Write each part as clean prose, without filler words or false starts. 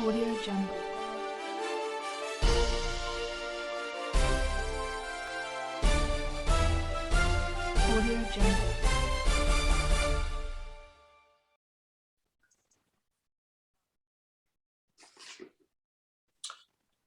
Audio Jungle. Audio Jungle.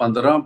15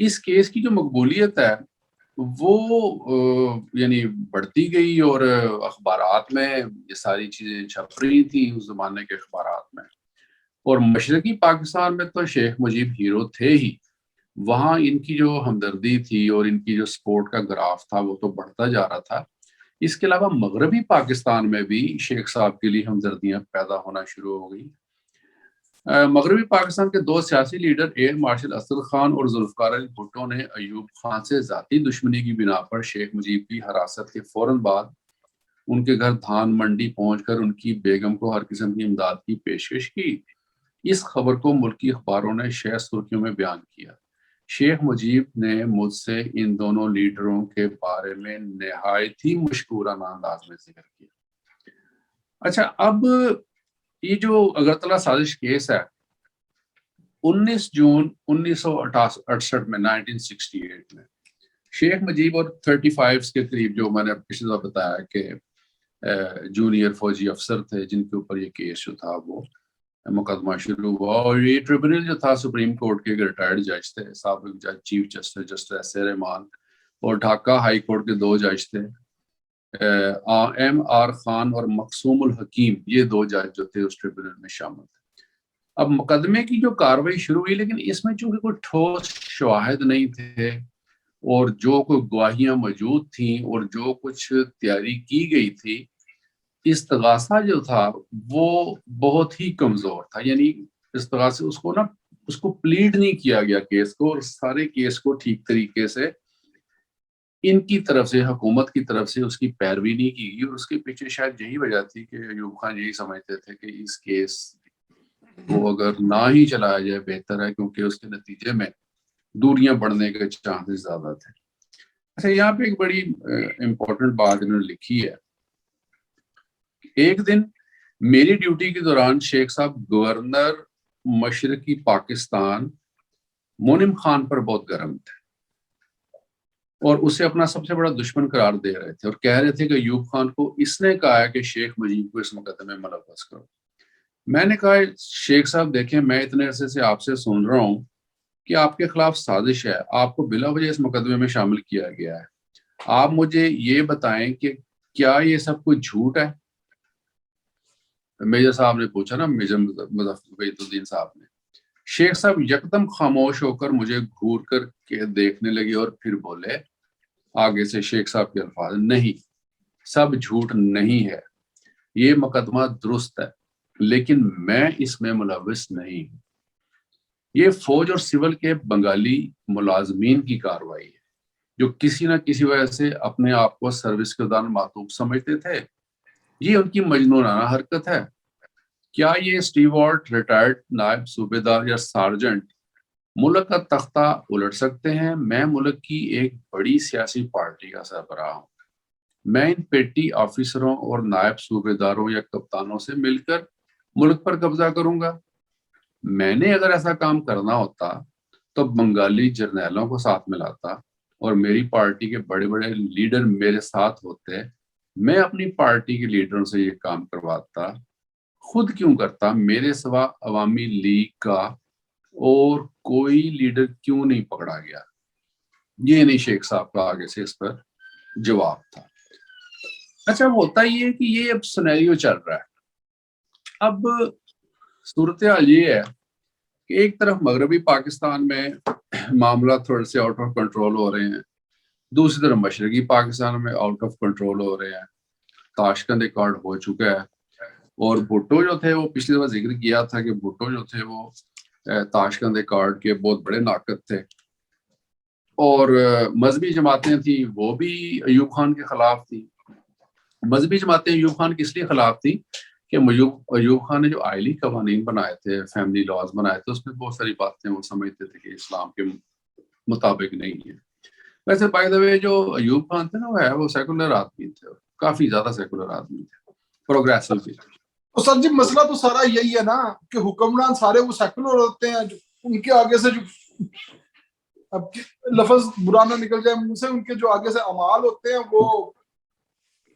اس case کی جو مقبولیت ہے وہ یعنی بڑھتی گئی اور اخبارات میں یہ ساری چیزیں چھپ رہی تھیں اس زمانے کے اخبارات میں. اور مشرقی پاکستان میں تو شیخ مجیب ہیرو تھے ہی, وہاں ان کی جو ہمدردی تھی اور ان کی جو سپورٹ کا گراف تھا وہ تو بڑھتا جا رہا تھا. اس کے علاوہ مغربی پاکستان میں بھی شیخ صاحب کے لیے ہمدردیاں پیدا ہونا شروع ہو گئی. مغربی پاکستان کے دو سیاسی leader air marshal Asad Khan اور ذوالفقار علی بھٹو نے ایوب خان سے ذاتی دشمنی کی بنا پر شیخ مجیب کی حراست کے فوراً بعد ان کے گھر دھان منڈی پہنچ کر ان کی بیگم کو ہر قسم کی امداد کی پیشکش کی. اس خبر کو ملکی اخباروں نے شہ سرخیوں میں بیان کیا. شیخ مجیب نے مجھ سے ان دونوں لیڈروں کے بارے میں نہایت ہی مشکورانہ انداز میں ذکر کیا. اچھا, اب یہ جو اگرتلہ سازش کیس ہے 19 جون 1968 میں 1968 میں شیخ مجیب اور 35 کے قریب جو میں نے پچھلے دفعہ بتایا کہ جونیئر فوجی افسر تھے جن کے اوپر یہ کیس جو تھا وہ مقدمہ شروع ہوا. اور یہ ٹریبونل جو تھا سپریم کورٹ کے ریٹائرڈ جج تھے, سابق جج chief justice justice S A Rahman, اور ڈھاکہ ہائی کورٹ کے 2 جج تھے ایم آر خان اور مقصوم الحکیم. یہ 2 جج جو تھے اس ٹریبونل میں شامل تھے. اب مقدمے کی جو کاروائی شروع ہوئی, لیکن اس میں چونکہ کوئی ٹھوس شواہد نہیں تھے اور جو کوئی گواہیاں موجود تھیں اور جو کچھ تیاری کی گئی تھی, استغاثہ جو تھا وہ بہت ہی کمزور تھا. یعنی استغاثہ اس کو پلیڈ نہیں کیا گیا کیس کو, اور سارے کیس کو ٹھیک طریقے سے ان کی طرف سے, حکومت کی طرف سے اس کی پیروی نہیں کی گئی. اور اس کے پیچھے شاید یہی وجہ تھی کہ ایوب خان یہی سمجھتے تھے کہ اس کیس کو اگر نہ ہی چلایا جائے بہتر ہے, کیونکہ اس کے نتیجے میں دوریاں بڑھنے کے چانسز زیادہ تھے. اچھا, یہاں پہ ایک بڑی امپورٹنٹ بات انہوں نے لکھی ہے. ایک دن میری ڈیوٹی کے دوران شیخ صاحب گورنر مشرقی پاکستان مونم خان پر بہت گرم تھے اور اسے اپنا سب سے بڑا دشمن قرار دے رہے تھے, اور کہہ رہے تھے کہ ایوب خان کو اس نے کہا ہے کہ شیخ مجیب کو اس مقدمے میں ملوث کرو. میں نے کہا شیخ صاحب دیکھیں, میں اتنے عرصے سے آپ سے سن رہا ہوں کہ آپ کے خلاف سازش ہے, آپ کو بلا وجہ اس مقدمے میں شامل کیا گیا ہے. آپ مجھے یہ بتائیں کہ کیا یہ سب کچھ جھوٹ ہے؟ میجر صاحب نے پوچھا نا, میجر مظفر وحید الدین صاحب نے. شیخ صاحب یکدم خاموش ہو کر مجھے گھور کر کے دیکھنے لگے اور پھر بولے, آگے سے شیخ صاحب کے الفاظ, نہیں, سب جھوٹ نہیں ہے, یہ مقدمہ درست ہے, لیکن میں اس میں ملوث نہیں ہوں. یہ فوج اور سول کے بنگالی ملازمین کی کارروائی ہے جو کسی نہ کسی وجہ سے اپنے آپ کو سروس کے دوران معطوف سمجھتے تھے. یہ ان کی مجنونانہ حرکت ہے. کیا یہ اسٹیوارٹ, ریٹائرڈ نائب صوبے دار یا سارجنٹ ملک کا تختہ الٹ سکتے ہیں؟ میں ملک کی ایک بڑی سیاسی پارٹی کا سربراہ ہوں. میں ان پیٹی آفیسروں اور نائب صوبے داروں یا کپتانوں سے مل کر ملک پر قبضہ کروں گا؟ میں نے اگر ایسا کام کرنا ہوتا تو بنگالی جرنیلوں کو ساتھ ملاتا اور میری پارٹی کے بڑے بڑے لیڈر میرے ساتھ ہوتے. میں اپنی پارٹی کے لیڈروں سے یہ کام کرواتا, خود کیوں کرتا؟ میرے سوا عوامی لیگ کا اور کوئی لیڈر کیوں نہیں پکڑا گیا؟ یہ نہیں شیخ صاحب کا آگے سے اس پر جواب تھا. اچھا, ہوتا یہ ہے کہ یہ اب سینیریو چل رہا ہے. اب صورتحال یہ ہے کہ ایک طرف مغربی پاکستان میں معاملات تھوڑے سے آؤٹ آف کنٹرول ہو رہے ہیں, دوسری طرف مشرقی پاکستان میں آؤٹ آف کنٹرول ہو رہے ہیں. تاشقند ریکارڈ ہو چکا ہے, اور بھٹو جو تھے وہ پچھلی دفعہ ذکر کیا تھا کہ بھٹو جو تھے وہ تاشقند ریکارڈ کے بہت بڑے ناقد تھے, اور مذہبی جماعتیں تھیں وہ بھی ایوب خان کے خلاف تھیں. مذہبی جماعتیں ایوب خان کس لیے خلاف تھیں کہ ایوب خان نے جو آئلی قوانین بنائے تھے, فیملی لاز بنائے تھے, اس میں بہت ساری باتیں وہ سمجھتے تھے کہ اسلام کے مطابق نہیں ہے. ویسے بائی دا وے جو ایوب خان تھے نا وہ سیکولر آدمی تھے, کافی زیادہ سیکولر آدمی تھے, پروگریسو بھی. تو سر جی مسئلہ تو سارا یہی ہے نا کہ حکمران سارے وہ سیکولر ہوتے ہیں, جو ان کے آگے سے جو اب لفظ برا نہ نکل جائے منہ سے, ان کے جو آگے سے اعمال ہوتے ہیں وہ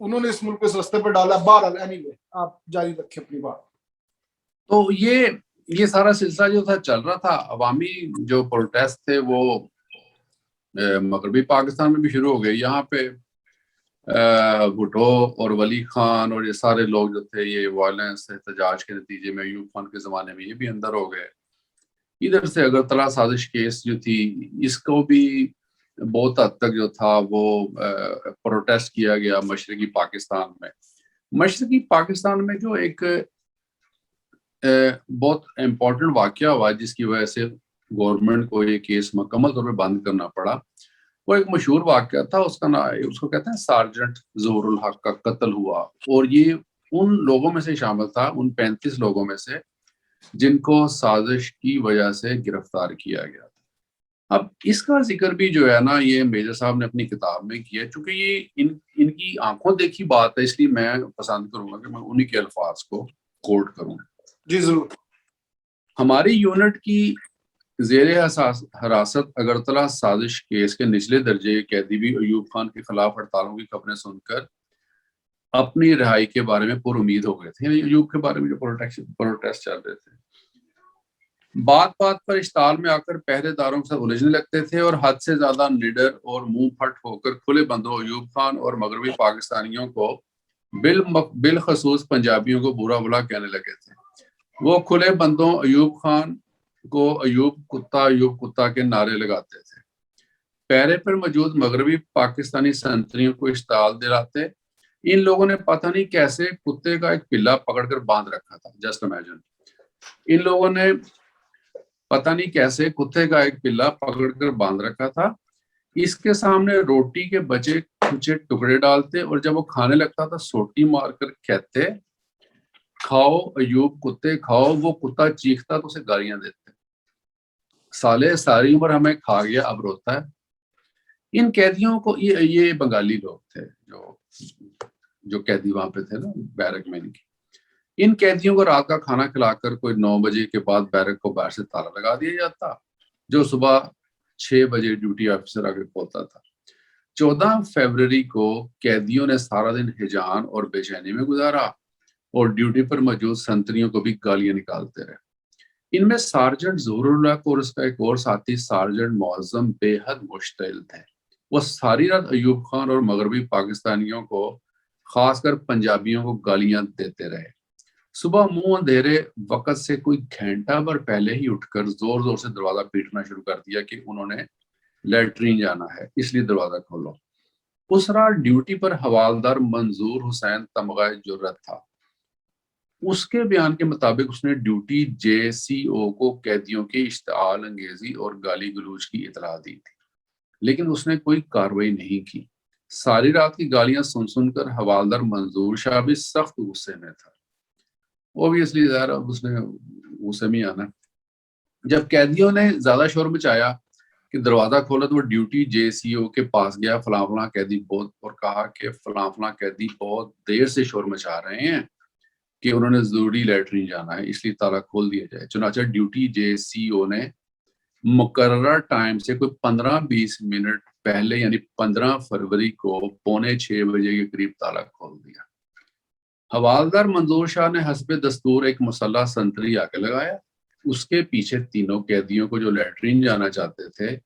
انہوں نے اس ملک کو اس رستے پہ ڈالا. بہرحال اینی وے آپ جاری رکھیں اپنی بات. تو یہ سارا سلسلہ جو تھا چل رہا تھا. عوامی جو پروٹیسٹ تھے وہ مغربی پاکستان میں بھی شروع ہو گئے. یہاں پہ بھٹو اور ولی خان اور یہ سارے لوگ جو تھے یہ وائلنس احتجاج کے نتیجے میں ایوب خان کے زمانے میں یہ بھی اندر ہو گئے. ادھر سے اگرتلہ سازش کیس جو تھی اس کو بھی بہت حد تک جو تھا وہ پروٹیسٹ کیا گیا مشرقی پاکستان میں. مشرقی پاکستان میں جو ایک بہت امپورٹنٹ واقعہ ہوا جس کی وجہ سے گورنمنٹ کو یہ کیس مکمل طور پہ بند کرنا پڑا, وہ ایک مشہور واقعہ تھا. اس کا نام اس کو کہتے ہیں سارجنٹ ظہور الحق کا قتل ہوا, اور یہ ان لوگوں میں سے شامل تھا, ان 35 لوگوں میں سے جن کو سازش کی وجہ سے گرفتار کیا گیا تھا. اب اس کا ذکر بھی جو ہے نا یہ میجر صاحب نے اپنی کتاب میں کیا, چونکہ یہ ان کی آنکھوں دیکھی بات ہے, اس لیے میں پسند کروں گا کہ میں انہی کے الفاظ کو کوٹ کروں. جی ضرور. ہماری یونٹ کی زیر حراست اگرتلہ سازش کیس کے نچلے درجے کے قیدی بھی ایوب خان کے خلاف ہڑتالوں کی خبریں سن کر اپنی رہائی کے بارے میں پر امید ہو گئے تھے. ایوب کے بارے میں جو پروٹیسٹ چل رہے تھے, بات بات پر اشتعال میں آ کر پہرے داروں سے الجھنے لگتے تھے اور حد سے زیادہ نڈر اور منہ پھٹ ہو کر کھلے بندوں ایوب خان اور مغربی پاکستانیوں کو بالخصوص پنجابیوں کو برا بھلا کہنے لگے تھے. وہ کھلے بندوں ایوب خان کو ایوب کتا کے نعرے لگاتے تھے. پیرے پر موجود مغربی پاکستانی سنتریوں کو اشتعال دلاتے. ان لوگوں نے پتہ نہیں کیسے کتے کا ایک پلا پکڑ کر باندھ رکھا تھا. جسٹ امیجن, ان لوگوں نے پتہ نہیں کیسے کتے کا ایک پلا پکڑ کر باندھ رکھا تھا. اس کے سامنے روٹی کے بچے کچھ ٹکڑے ڈالتے اور جب وہ کھانے لگتا تھا سوٹی مار کر کہتے کھاؤ ایوب کتے کھاؤ. وہ کتا چیختا تو اسے گالیاں دیتے, سالے ساری عمر ہمیں کھا گیا اب روتا ہے. ان قیدیوں کو یہ بنگالی لوگ تھے جو قیدی وہاں پہ تھے نا بیرک میں. ان قیدیوں کو رات کا کھانا کھلا کر کوئی 9 بجے کے بعد بیرک کو باہر سے تالا لگا دیا جاتا, جو صبح 6 بجے ڈیوٹی آفیسر آ کے کھولتا تھا. 14 فروری کو قیدیوں نے سارا دن ہجان اور بے چینی میں گزارا اور ڈیوٹی پر موجود سنتریوں کو بھی گالیاں نکالتے رہے. ان میں سارجنٹ ظہور الحق اور اس کا ایک اور ساتھی سارجنٹ معظم بے حد مشتعل تھے. وہ ساری رات ایوب خان اور مغربی پاکستانیوں کو خاص کر پنجابیوں کو گالیاں دیتے رہے. صبح منہ اندھیرے وقت سے کوئی گھنٹہ بھر پہلے ہی اٹھ کر زور زور سے دروازہ پیٹنا شروع کر دیا کہ انہوں نے لیٹرین جانا ہے اس لیے دروازہ کھولو. اس رات ڈیوٹی پر حوالدار منظور حسین تمغہ جرت تھا. اس کے بیان کے مطابق اس نے ڈیوٹی JCO کو قیدیوں کی اشتعال انگیزی اور گالی گلوچ کی اطلاع دی تھی, لیکن اس نے کوئی کارروائی نہیں کی. ساری رات کی گالیاں سن کر حوالدار منظور شاہ بھی سخت غصے میں تھا. اوبویسلی ظاہر اب اس نے غصے میں آنا. جب قیدیوں نے زیادہ شور مچایا کہ دروازہ کھولا تو وہ ڈیوٹی JCO کے پاس گیا فلاں قیدی بہت اور کہا کہ فلاں قیدی بہت دیر سے شور مچا رہے ہیں کہ انہوں نے ضروری لیٹرین جانا ہے اس لیے تالا کھول دیا جائے. چنانچہ ڈیوٹی JCO نے مقررہ ٹائم سے کوئی 15-20 منٹ پہلے یعنی 15 فروری کو 5:45 بجے کے قریب تالا کھول دیا. حوالدار منظور شاہ نے حسب دستور ایک مسلح سنتری آ کے لگایا. اس کے پیچھے تینوں قیدیوں کو جو لیٹرین جانا چاہتے تھے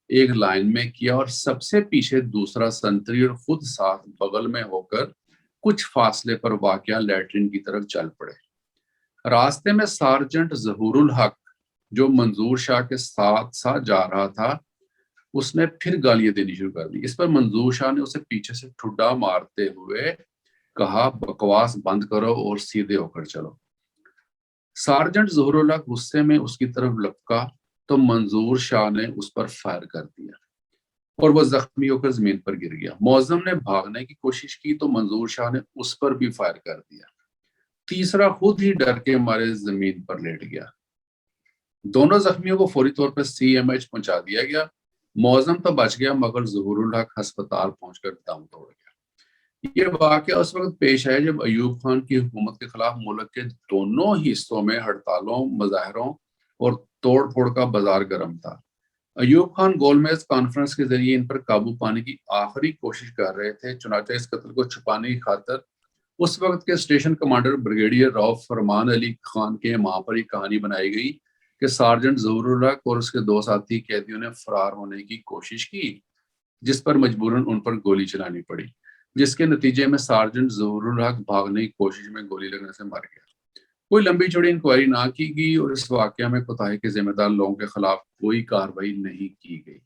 ایک لائن میں کیا اور سب سے پیچھے دوسرا سنتری اور خود ساتھ بغل میں ہو کر کچھ فاصلے پر واقع لیٹرین کی طرف چل پڑے. راستے میں سارجنٹ ظہور الحق جو منظور شاہ کے ساتھ ساتھ جا رہا تھا اس نے پھر گالیاں دینی شروع کر دی. اس پر منظور شاہ نے اسے پیچھے سے ٹھڈا مارتے ہوئے کہا بکواس بند کرو اور سیدھے ہو کر چلو. سارجنٹ ظہور الحق غصے میں اس کی طرف لپکا تو منظور شاہ نے اس پر فائر کر دیا اور وہ زخمی ہو کر زمین پر گر گیا. معظم نے بھاگنے کی کوشش کی تو منظور شاہ نے اس پر بھی فائر کر دیا. تیسرا خود ہی ڈر کے مارے زمین پر لیٹ گیا. دونوں زخمیوں کو فوری طور پر CMH پہنچا دیا گیا. معظم تو بچ گیا مگر ظہور الحق ہسپتال پہنچ کر دم توڑ گیا. یہ واقعہ اس وقت پیش ہے جب ایوب خان کی حکومت کے خلاف ملک کے دونوں حصوں میں ہڑتالوں مظاہروں اور توڑ پھوڑ کا بازار گرم تھا. ایوب خان گول میز کانفرنس کے ذریعے ان پر قابو پانے کی آخری کوشش کر رہے تھے. چنانچہ اس قتل کو چھپانے کی خاطر اس وقت کے اسٹیشن کمانڈر بریگیڈیئر راؤف فرمان علی خان کے وہاں پر ایک کہانی بنائی گئی کہ سارجنٹ ظہور الحق اور اس کے 2 ساتھی قیدیوں نے فرار ہونے کی کوشش کی جس پر مجبوراً ان پر گولی چلانی پڑی، جس کے نتیجے میں سارجنٹ ظہور الحق بھاگنے کی کوشش میں گولی لگنے سے مر گیا۔ کوئی لمبی چوڑی انکوائری نہ کی گئی اور اس واقعہ میں کوتاہی کے ذمہ دار لوگوں کے خلاف کوئی کارروائی نہیں کی گئی،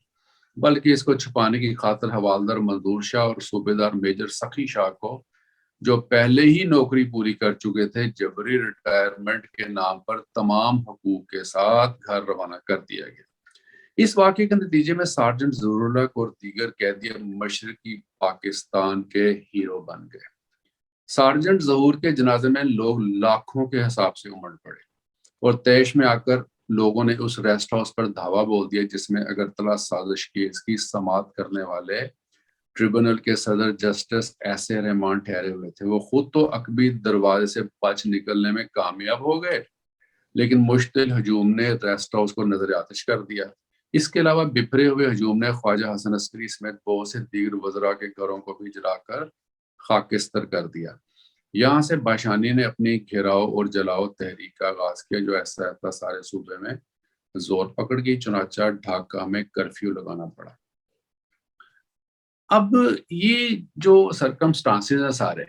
بلکہ اس کو چھپانے کی خاطر حوالدار منظور شاہ اور صوبے دار میجر سخی شاہ کو، جو پہلے ہی نوکری پوری کر چکے تھے، جبری ریٹائرمنٹ کے نام پر تمام حقوق کے ساتھ گھر روانہ کر دیا گیا۔ اس واقعے کے نتیجے میں سارجنٹ ظہور الحق اور دیگر قیدی مشرقی پاکستان کے ہیرو بن گئے۔ سارجنٹ ظہور کے جنازے میں لوگ لاکھوں کے حساب سے امڑ پڑے اور طیش میں آ کر لوگوں نے اس ریسٹ ہاؤس پر دھاوا بول دیا جس میں اگرتلہ سازش کیس کی سماعت کرنے والے ٹریبونل کے صدر جسٹس ایسے رحمان ٹھہرے ہوئے تھے۔ وہ خود تو عقبی دروازے سے بچ نکلنے میں کامیاب ہو گئے، لیکن مشتعل ہجوم نے ریسٹ ہاؤس کو نظر آتش کر دیا۔ اس کے علاوہ بپھرے ہوئے ہجوم نے خواجہ حسن عسکری سمیت بہت سے دیگر وزراء کے گھروں کو بھی جلا کر خاکستر کر دیا۔ یہاں سے باشانی نے اپنی گھیراؤ اور جلاؤ تحریک کا آغاز کیا، جو ایسا ایسا سارے صوبے میں زور پکڑ گئی، چنانچہ ڈھاکہ میں کرفیو لگانا پڑا۔ اب یہ جو سرکمسٹانسز ہیں سارے،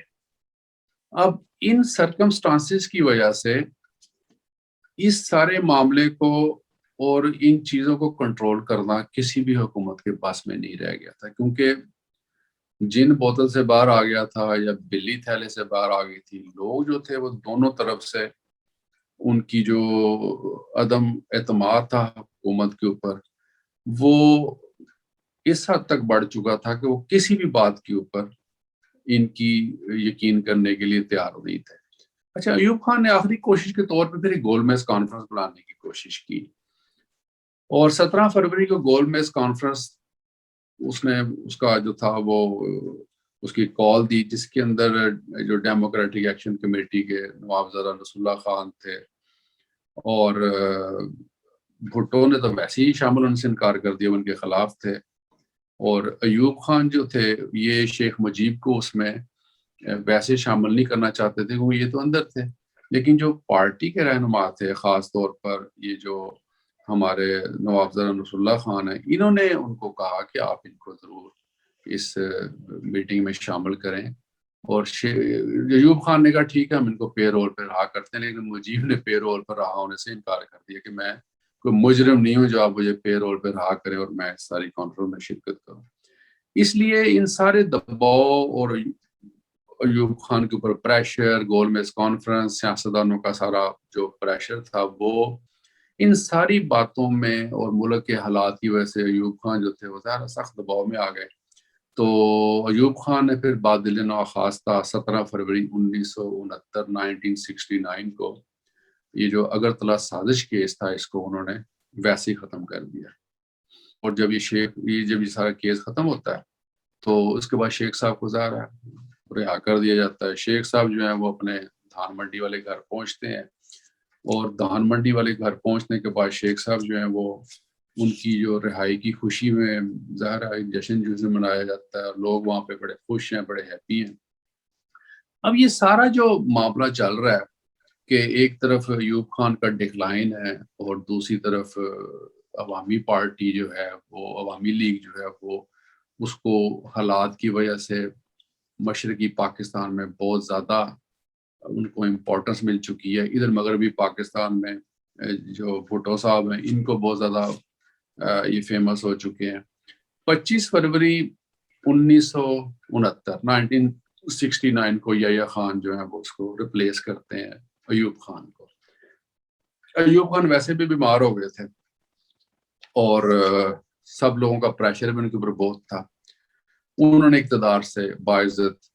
اب ان سرکمسٹانسز کی وجہ سے اس سارے معاملے کو اور ان چیزوں کو کنٹرول کرنا کسی بھی حکومت کے پاس میں نہیں رہ گیا تھا، کیونکہ جن بوتل سے باہر آ گیا تھا یا بلی تھیلے سے باہر آ گئی تھی، لوگ جو تھے وہ دونوں طرف سے ان کی جو عدم اعتماد تھا حکومت کے اوپر، وہ اس حد تک بڑھ چکا تھا کہ وہ کسی بھی بات کے اوپر ان کی یقین کرنے کے لیے تیار نہیں تھے۔ اچھا، ایوب خان نے آخری کوشش کے طور پہ پھر ایک گول میز کانفرنس بلانے کی کوشش کی، اور 17 فروری کو گول میز کانفرنس اس نے اس کا جو تھا وہ اس کی کال دی، جس کے اندر جو ڈیموکریٹک ایکشن کمیٹی کے نواب زادہ نصر اللہ خان تھے، اور بھٹو نے تو ویسے ہی شامل ہونے سے انکار کر دیا، ان کے خلاف تھے، اور ایوب خان جو تھے یہ شیخ مجیب کو اس میں ویسے شامل نہیں کرنا چاہتے تھے کیونکہ یہ تو اندر تھے، لیکن جو پارٹی کے رہنما تھے، خاص طور پر یہ جو ہمارے نواب زادہ نصر اللہ خان ہیں، انہوں نے ان کو کہا کہ آپ ان کو ضرور اس میٹنگ میں شامل کریں، اور ایوب خان نے کہا ٹھیک ہے ہم ان کو پے رول پہ رہا کرتے ہیں، لیکن مجیب نے پے رول پر رہا ہونے سے انکار کر دیا کہ میں کوئی مجرم نہیں ہوں جو آپ مجھے پے رول پہ رہا کریں اور میں ساری کانفرنس میں شرکت کروں۔ اس لیے ان سارے دباؤ اور ایوب خان کے اوپر پریشر، گول میز کانفرنس، سیاستدانوں کا سارا جو پریشر تھا، وہ ان ساری باتوں میں اور ملک کے حالات کی وجہ سے ایوب خان جو تھے وہ ظاہر سخت دباؤ میں آ گئے۔ تو ایوب خان نے پھر بادل ناخواستہ 17 فروری 1969 کو یہ جو اگرتلہ سازش کیس تھا، اس کو انہوں نے ویسے ہی ختم کر دیا، اور جب یہ سارا کیس ختم ہوتا ہے تو اس کے بعد شیخ صاحب کو ظاہر ہے رہا کر دیا جاتا ہے۔ شیخ صاحب جو ہیں وہ اپنے دھان منڈی والے گھر پہنچتے ہیں، اور دھان منڈی والے گھر پہنچنے کے بعد شیخ صاحب جو ہیں وہ ان کی جو رہائی کی خوشی میں ظاہر ہے جشن منایا جاتا ہے، اور لوگ وہاں پہ بڑے خوش ہیں، بڑے ہیپی ہیں۔ اب یہ سارا جو معاملہ چل رہا ہے کہ ایک طرف ایوب خان کا ڈکلائن ہے اور دوسری طرف عوامی پارٹی جو ہے وہ عوامی لیگ جو ہے وہ اس کو حالات کی وجہ سے مشرقی پاکستان میں بہت زیادہ ان کو امپورٹنس مل چکی ہے، ادھر مغربی پاکستان میں جو بھٹو صاحب ہیں ان کو بہت زیادہ یہ فیمس ہو چکے ہیں۔ 25 فروری 1969 کو یحییٰ خان جو ہیں وہ اس کو ریپلیس کرتے ہیں ایوب خان کو۔ ایوب خان ویسے بھی بیمار ہو گئے تھے اور سب لوگوں کا پریشر بھی ان کے اوپر بہت تھا۔ انہوں نے اقتدار سے باعزت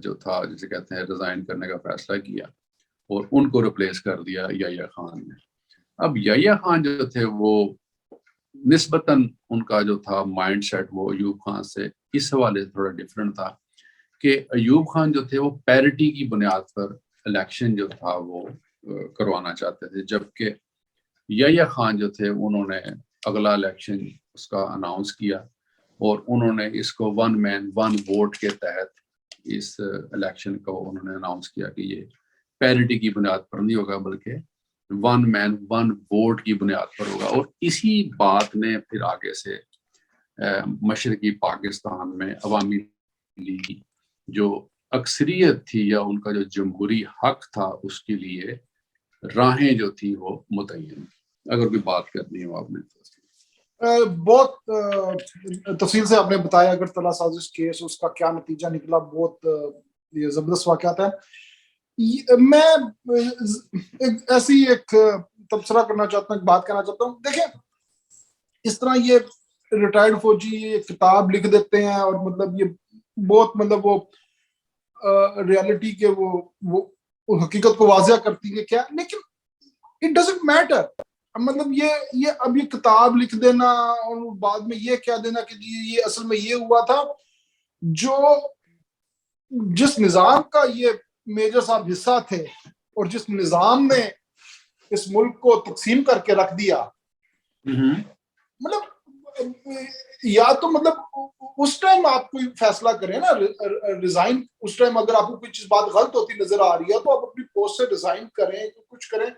جو تھا جسے کہتے ہیں ریزائن کرنے کا فیصلہ کیا اور ان کو ریپلیس کر دیا یحییٰ خان نے۔ اب یحییٰ خان جو تھے وہ نسبتاً ان کا جو تھا مائنڈ سیٹ وہ ایوب خان سے اس حوالے سے تھوڑا ڈفرینٹ تھا کہ ایوب خان جو تھے وہ پیرٹی کی بنیاد پر الیکشن جو تھا وہ کروانا چاہتے تھے، جبکہ یحییٰ خان جو تھے انہوں نے اگلا الیکشن اس کا اناؤنس کیا اور انہوں نے اس کو 1 مین 1 ووٹ کے تحت اس الیکشن کو انہوں نے اناؤنس کیا کہ یہ پیرٹی کی بنیاد پر نہیں ہوگا بلکہ 1 مین 1 ووٹ کی بنیاد پر ہوگا، اور اسی بات نے پھر آگے سے مشرقی پاکستان میں عوامی لیگ جو اکثریت تھی یا ان کا جو جمہوری حق تھا اس کے لیے راہیں جو تھی وہ متعین. اگر کوئی بات کرنی ہو آپ نے. بہت تفصیل سے آپ نے بتایا اگرتلہ سازش کیس اس کا کیا نتیجہ نکلا, بہت یہ زبردست واقعات ہے. میں ایسی ایک تبصرہ کرنا چاہتا ہوں, ایک بات کہنا چاہتا ہوں. دیکھیں اس طرح یہ ریٹائرڈ فوجی یہ کتاب لکھ دیتے ہیں اور مطلب یہ بہت مطلب وہ ریالٹی کے وہ حقیقت کو واضح کرتی ہے کیا, لیکن اٹ ڈزنٹ میٹر. مطلب یہ اب یہ کتاب لکھ دینا اور بعد میں یہ کہہ دینا کہ جی یہ اصل میں یہ ہوا تھا, جو جس نظام کا یہ میجر صاحب حصہ تھے اور جس نظام نے اس ملک کو تقسیم کر کے رکھ دیا, مطلب یا تو مطلب اس ٹائم آپ کوئی فیصلہ کریں نا ریزائن, اس ٹائم اگر آپ کو کوئی چیز بات غلط ہوتی نظر آ رہی ہے تو آپ اپنی پوسٹ سے ریزائن کریں, کچھ کریں.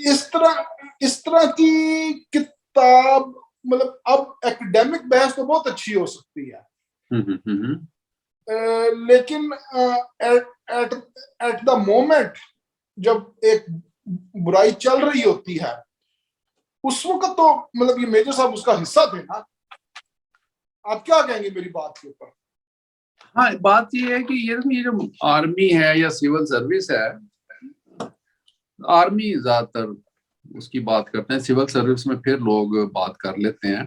اس طرح کی کتاب مطلب اب ایکڈیمک بحث تو بہت اچھی ہو سکتی ہے, لیکن ایٹ دا مومنٹ جب ایک برائی چل رہی ہوتی ہے اس وقت تو مطلب یہ میجر صاحب اس کا حصہ تھے نا. آپ کیا کہیں گے میری بات کے اوپر؟ ہاں, بات یہ ہے کہ یہ جو آرمی ہے یا سول سروس ہے, آرمی زیادہ تر اس کی بات کرتے ہیں, سول سروس میں پھر لوگ بات کر لیتے ہیں.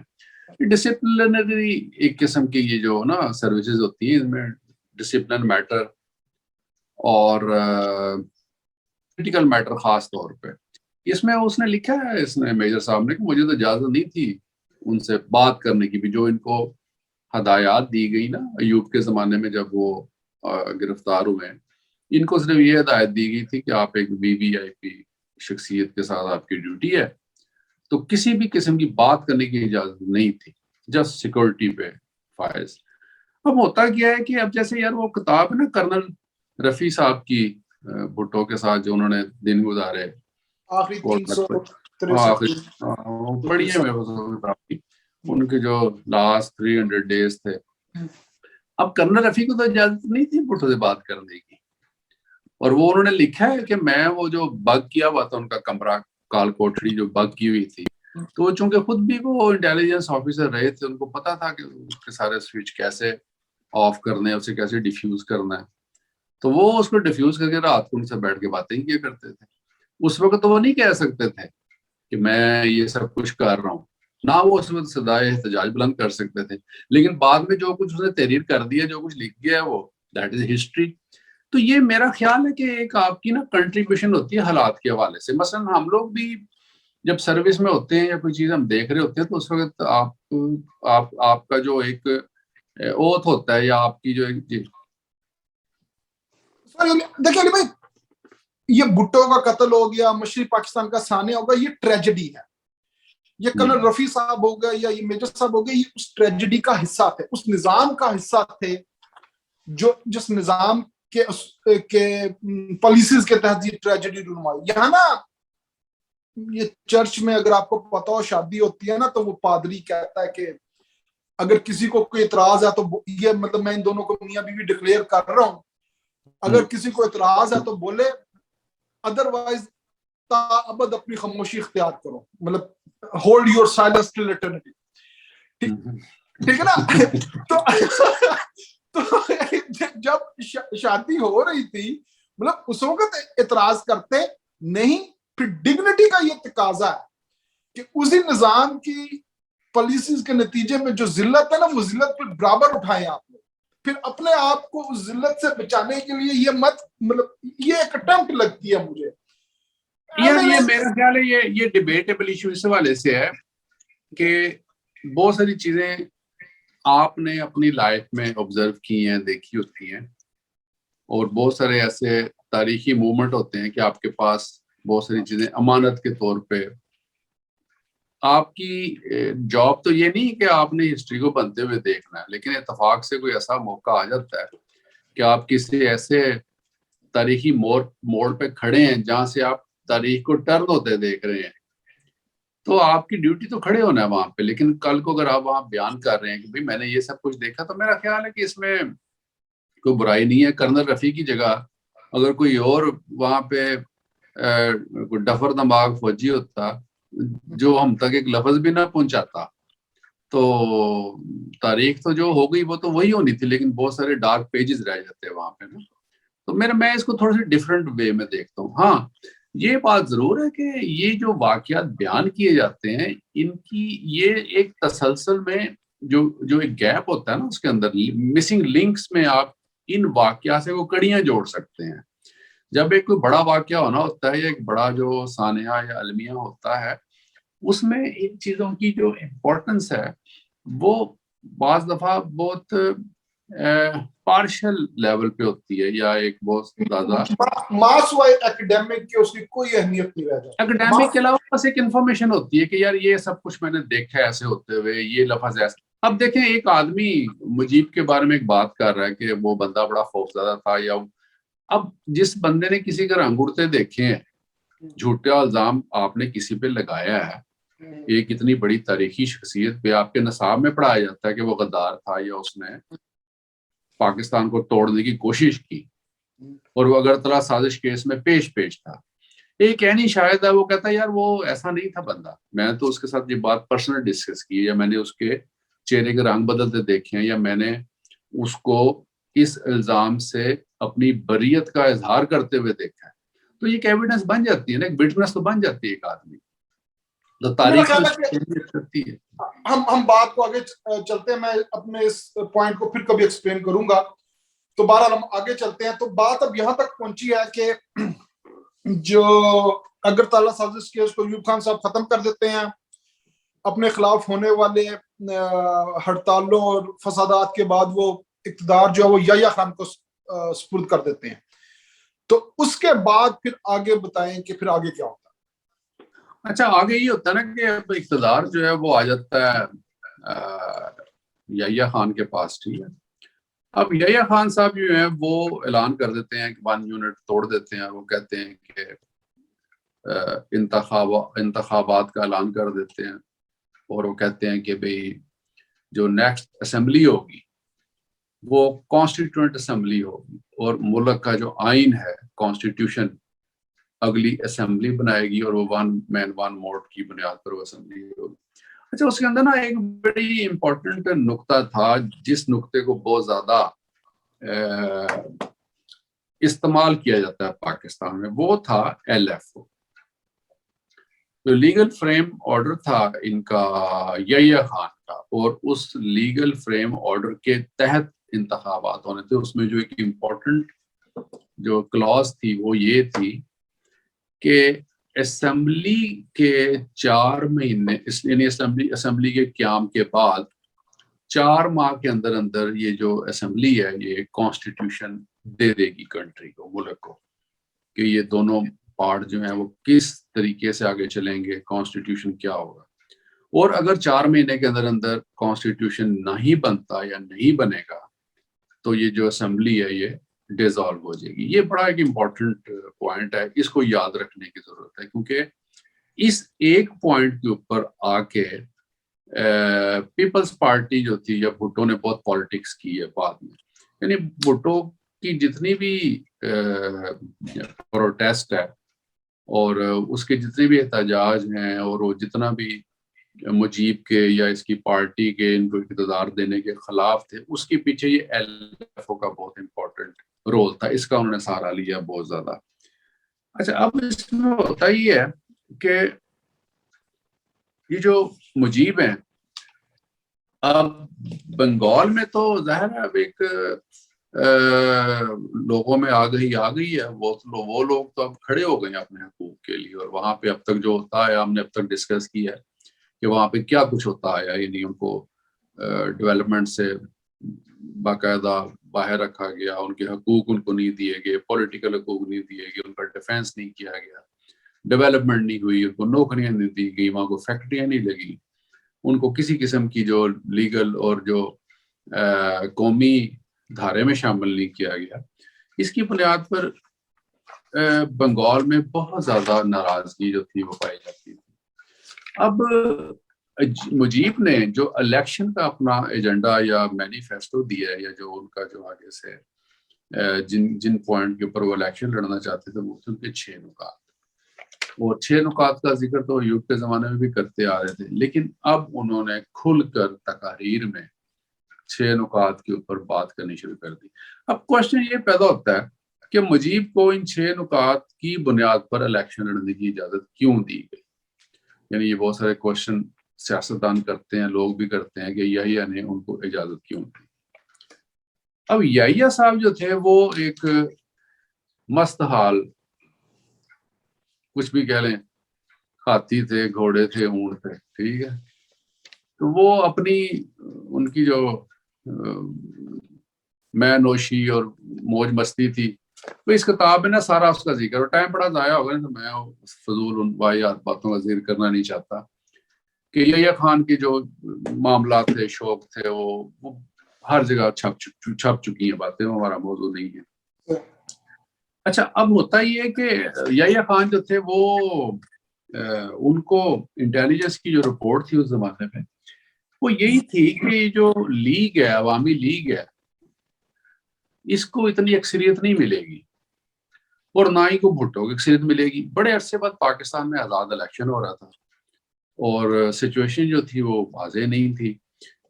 ڈسپلنری ایک قسم کی یہ جو نا سروسز ہوتی ہیں, ان میں ڈسپلن میٹر اور کریٹیکل میٹر خاص طور پہ. اس میں اس نے لکھا ہے, اس نے میجر صاحب نے, کہ مجھے تو اجازت نہیں تھی ان سے بات کرنے کی بھی, جو ان کو ہدایات دی گئی نا ایوب کے زمانے میں جب وہ گرفتار ہوئے ہیں, ان کو صرف یہ ہدایت دی گئی تھی کہ آپ ایک VVIP شخصیت کے ساتھ آپ کی ڈیوٹی ہے, تو کسی بھی قسم کی بات کرنے کی اجازت نہیں تھی, جسٹ سیکورٹی پہ فائز. اب ہوتا کیا ہے کہ اب جیسے یار وہ کتاب ہے نا کرنل رفیع صاحب کی, بھٹو کے ساتھ جو انہوں نے دن گزارے آخری 363 پڑھی ہے ان کے جو لاسٹ 300 ڈیز تھے. اب کرنل رفیع کو تو اجازت نہیں تھی بھٹو سے بات کرنے کی, اور وہ انہوں نے لکھا ہے کہ میں وہ جو بگ کیا ہوا تھا ان کا کمرہ کال کوٹڑی جو بگ کی ہوئی تھی, تو چونکہ خود بھی وہ انٹیلیجنس آفیسر رہے تھے, ان کو پتا تھا کہ اس کے سارے سوئچ کیسے آف کرنے ہیں, اسے کیسے ڈیفیوز کرنا ہے, تو وہ اس کو ڈیفیوز کر کے رات کو ان سے بیٹھ کے باتیں کیا کرتے تھے. اس وقت تو وہ نہیں کہہ سکتے تھے کہ میں یہ سب کچھ کر رہا ہوں, نہ وہ اس وقت صدائے احتجاج بلند کر سکتے تھے, لیکن بعد میں جو کچھ اس نے تحریر کر دیا, جو کچھ لکھ گیا ہے, وہ دیٹ از ہسٹری. تو یہ میرا خیال ہے کہ ایک آپ کی نا کنٹریبیوشن ہوتی ہے حالات کے حوالے سے. مثلا ہم لوگ بھی جب سروس میں ہوتے ہیں یا کوئی چیز ہم دیکھ رہے ہوتے ہیں, تو اس وقت آپ کا جو ایک اوتھ ہوتا ہے یا آپ کی جو ایک دیکھیں علی بھائی, یہ بھٹو کا قتل ہو گیا, مشرقی پاکستان کا سانحہ ہوگا, یہ ٹریجڈی ہے. یہ کرنل رفیع صاحب ہو گئے یا یہ میجر صاحب ہو گئے, یہ اس ٹریجڈی کا حصہ تھے, اس نظام کا حصہ تھے جس نظام کے پالیسیز کے تحت یہ ٹریجڈی رونمائی. یہاں نا یہ چرچ میں اگر آپ کو پتا ہو شادی ہوتی ہے نا, تو وہ پادری کہتا ہے کہ اگر کسی کو کوئی اعتراض ہے تو یہ مطلب میں ان دونوں کو میاں بیوی ڈکلیئر کر رہا ہوں, اگر کسی کو اعتراض ہے تو بولے, ادروائز تابد اپنی خاموشی اختیار کرو, مطلب hold your silence till eternity. ٹھیک ہے نا. تو جب شادی ہو رہی تھی, مطلب اس وقت اعتراض کرتے نہیں. پھر ڈگنیٹی کا یہ تقاضا ہے کہ اسی نظام کی پالیسیز کے نتیجے میں جو ذلت ہے نا, وہ ذلت پہ برابر اٹھائیں آپ لوگ, پھر اپنے آپ کو اس ذلت سے بچانے کے لیے یہ مطلب یہ ایک اٹمپٹ لگتی ہے مجھے. یہ میرا خیال ہے یہ ڈیبیٹیبل ایشو اس حوالے سے ہے کہ بہت ساری چیزیں آپ نے اپنی لائف میں آبزرو کی ہیں, دیکھی ہوتی ہیں, اور بہت سارے ایسے تاریخی مومنٹ ہوتے ہیں کہ آپ کے پاس بہت ساری چیزیں امانت کے طور پہ. آپ کی جاب تو یہ نہیں کہ آپ نے ہسٹری کو بنتے ہوئے دیکھنا ہے, لیکن اتفاق سے کوئی ایسا موقع آ جاتا ہے کہ آپ کسی ایسے تاریخی موڑ پہ کھڑے ہیں جہاں سے آپ تاریخ کو ٹرن ہوتے دیکھ رہے ہیں, تو آپ کی ڈیوٹی تو کھڑے ہونا ہے وہاں پہ، لیکن کل کو اگر آپ وہاں بیان کر رہے ہیں کہ بھائی میں نے یہ سب کچھ دیکھا، تو میرا خیال ہے کہ اس میں کوئی برائی نہیں ہے. کرنل رفیع کی جگہ اگر کوئی اور وہاں پہ کوئی ڈفر دماغ فوجی ہوتا جو ہم تک ایک لفظ بھی نہ پہنچاتا، تو تاریخ تو جو ہو گئی وہ تو وہی ہونی تھی، لیکن بہت سارے ڈارک پیجز رہ جاتے ہیں وہاں پہ نا. تو میں اس کو تھوڑا سا ڈفرینٹ وے میں دیکھتا ہوں. ہاں یہ بات ضرور ہے کہ یہ جو واقعات بیان کیے جاتے ہیں ان کی یہ ایک تسلسل میں جو ایک گیپ ہوتا ہے نا اس کے اندر مسنگ لنکس میں آپ ان واقعات سے وہ کڑیاں جوڑ سکتے ہیں. جب ایک کوئی بڑا واقعہ ہونا ہوتا ہے یا ایک بڑا جو سانحہ یا المیہ ہوتا ہے اس میں ان چیزوں کی جو امپورٹنس ہے وہ بعض دفعہ بہت پارشل لیول پہ ہوتی ہے یا ایک بہت زیادہ ماس وائز ایکڈیمک کی اس کی کوئی اہمیت نہیں رہ جاتی. اکیڈیمک کے علاوہ بس ایک انفارمیشن ہوتی ہے کہ یار یہ سب کچھ میں نے دیکھا ہے ایسے ہوتے ہوئے، یہ لفظ ایسے. اب دیکھیں ایک آدمی مجیب کے بارے میں ایک بات کر رہا ہے کہ وہ بندہ بڑا خوفزدہ تھا، یا اب جس بندے نے کسی کے انگوٹھے دیکھے ہیں، جھوٹے الزام آپ نے کسی پہ لگایا ہے، ایک اتنی بڑی تاریخی شخصیت پہ آپ کے نصاب میں پڑھایا جاتا ہے کہ وہ غدار تھا یا اس نے پاکستان کو توڑنے کی کوشش کی اور وہ اگرتلا سازش کیس میں پیش تھا. ایک اینی شاید ہے وہ کہتا ہے یار وہ ایسا نہیں تھا بندہ، میں تو اس کے ساتھ یہ بات پرسنل ڈسکس کی، یا میں نے اس کے چہرے کے رنگ بدلتے دیکھے ہیں، یا میں نے اس کو اس الزام سے اپنی بریت کا اظہار کرتے ہوئے دیکھا ہے. تو یہ ایک ایویڈنس بن جاتی ہے نا، ایک وٹنس تو بن جاتی ہے ایک آدمی. تو تاریخ کرتی ہے. ہم بات کو آگے چلتے ہیں، میں اپنے اس پوائنٹ کو پھر کبھی ایکسپلین کروں گا. تو بہرحال ہم آگے چلتے ہیں. تو بات اب یہاں تک پہنچی ہے کہ جو اگرتلا سازش کیس کو ایوب خان صاحب ختم کر دیتے ہیں، اپنے خلاف ہونے والے ہڑتالوں اور فسادات کے بعد وہ اقتدار جو ہے وہ یحییٰ خان کو سپرد کر دیتے ہیں. تو اس کے بعد پھر آگے بتائیں کہ پھر آگے کیا ہوتا ہے. اچھا آگے یہ ہوتا ہے نا کہ اقتدار جو ہے وہ آ جاتا ہے یحییٰ خان کے پاس. ٹھیک ہے، اب یحییٰ خان صاحب جو ہیں وہ اعلان کر دیتے ہیں کہ 1 یونٹ توڑ دیتے ہیں، وہ کہتے ہیں کہ انتخابات کا اعلان کر دیتے ہیں، اور وہ کہتے ہیں کہ بھئی جو نیکسٹ اسمبلی ہوگی وہ کانسٹیٹیوئنٹ اسمبلی ہوگی، اور ملک کا جو آئین ہے کانسٹیٹیوشن اگلی اسمبلی بنائے گی، اور وہ 1 مین 1 ووٹ کی بنیاد پر وہ اسمبلی ہوگی. اچھا اس کے اندر نا ایک بڑی امپورٹنٹ نقطہ تھا جس نقطے کو بہت زیادہ استعمال کیا جاتا ہے پاکستان میں، وہ تھا LFO. جو لیگل فریم آرڈر تھا ان کا یحییٰ خان کا، اور اس لیگل فریم آرڈر کے تحت انتخابات ہونے تھے. اس میں جو ایک امپورٹنٹ جو کلاز تھی وہ یہ تھی کہ اسمبلی کے 4 مہینے یعنی اسمبلی کے قیام کے بعد 4 ماہ کے اندر یہ جو اسمبلی ہے یہ کانسٹیٹیوشن دے دے گی کنٹری کو، ملک کو، کہ یہ دونوں پارٹ جو ہیں وہ کس طریقے سے آگے چلیں گے، کانسٹیٹیوشن کیا ہوگا. اور اگر 4 مہینے کے اندر کانسٹیٹیوشن نہیں بنتا یا نہیں بنے گا تو یہ جو اسمبلی ہے یہ ڈیزالو ہو جائے گی. یہ بڑا ایک امپورٹنٹ پوائنٹ ہے، اس کو یاد رکھنے کی ضرورت ہے، کیونکہ اس ایک پوائنٹ کے اوپر آ کے پیپلز پارٹی جو تھی یا بھٹو نے بہت پالیٹکس کی ہے بعد میں. یعنی بھٹو کی جتنی بھی پروٹیسٹ ہے اور اس کے جتنے بھی احتجاج ہیں اور وہ جتنا بھی مجیب کے یا اس کی پارٹی کے ان کو اقتدار دینے کے خلاف تھے، اس کے پیچھے یہ LFO کا بہت امپورٹنٹ رول تھا. اس کا انہوں نے سہارا لیا بہت زیادہ. اچھا اب اس میں ہوتا یہ ہے کہ یہ جو مجیب ہیں اب بنگال میں تو ظاہر ہے اب ایک لوگوں میں آگہی آ گئی ہے، وہ لوگ تو اب کھڑے ہو گئے ہیں اپنے حقوق کے لیے. اور وہاں پہ اب تک جو ہوتا ہے ہم نے اب تک ڈسکس کیا ہے کہ وہاں پہ کیا کچھ ہوتا آیا، یعنی ان کو ڈیولپمنٹ سے باقاعدہ باہر رکھا گیا، ان کے حقوق ان کو نہیں دیے گئے، پولیٹیکل حقوق نہیں دیے گئے، ان کا ڈیفینس نہیں کیا گیا، ڈیولپمنٹ نہیں ہوئی، ان کو نوکریاں نہیں دی گئی، وہاں کو فیکٹریاں نہیں لگی، ان کو کسی قسم کی جو لیگل اور جو قومی دھارے میں شامل نہیں کیا گیا. اس کی بنیاد پر بنگال میں بہت زیادہ ناراضگی جو تھی وہ پائی جاتی تھی. اب مجیب نے جو الیکشن کا اپنا ایجنڈا یا مینیفیسٹو دیا ہے، یا جو ان کا جو آگے سے جن پوائنٹ کے اوپر وہ الیکشن لڑنا چاہتے تھے، وہ تھے ان کے 6 نکات. اور 6 نکات کا ذکر تو ایوب کے زمانے میں بھی کرتے آ رہے تھے، لیکن اب انہوں نے کھل کر تقاریر میں 6 نکات کے اوپر بات کرنی شروع کر دی. اب کوشچن یہ پیدا ہوتا ہے کہ مجیب کو ان 6 نکات کی بنیاد پر الیکشن لڑنے کی اجازت کیوں دی گئی؟ یعنی یہ بہت سارے کوشچن سیاستدان کرتے ہیں، لوگ بھی کرتے ہیں کہ یحییٰ نے ان کو اجازت کیوں دی. اب یحییٰ صاحب جو تھے وہ ایک مست حال، کچھ بھی کہہ لیں، ہاتھی تھے، گھوڑے تھے، اونٹ تھے، ٹھیک ہے. تو وہ اپنی ان کی جو میں نوشی اور موج مستی تھی، تو اس کتاب میں نا سارا اس کا ذکر، اور ٹائم بڑا ضائع ہوگا، تو میں فضول ان واحد باتوں کا ذکر کرنا نہیں چاہتا کہ یحییٰ خان کے جو معاملات تھے، شوق تھے، وہ ہر جگہ چھپ چکی ہیں باتیں، وہ ہمارا موضوع نہیں ہے. اچھا، اب ہوتا یہ ہے کہ یحییٰ خان جو تھے وہ ان کو انٹیلیجنس کی جو رپورٹ تھی اس زمانے میں، وہ یہی تھی کہ جو لیگ ہے، عوامی لیگ ہے، اس کو اتنی اکثریت نہیں ملے گی، اور نہ ہی کو بھٹو کی اکثریت ملے گی. بڑے عرصے بعد پاکستان میں آزاد الیکشن ہو رہا تھا، اور سچویشن جو تھی وہ واضح نہیں تھی.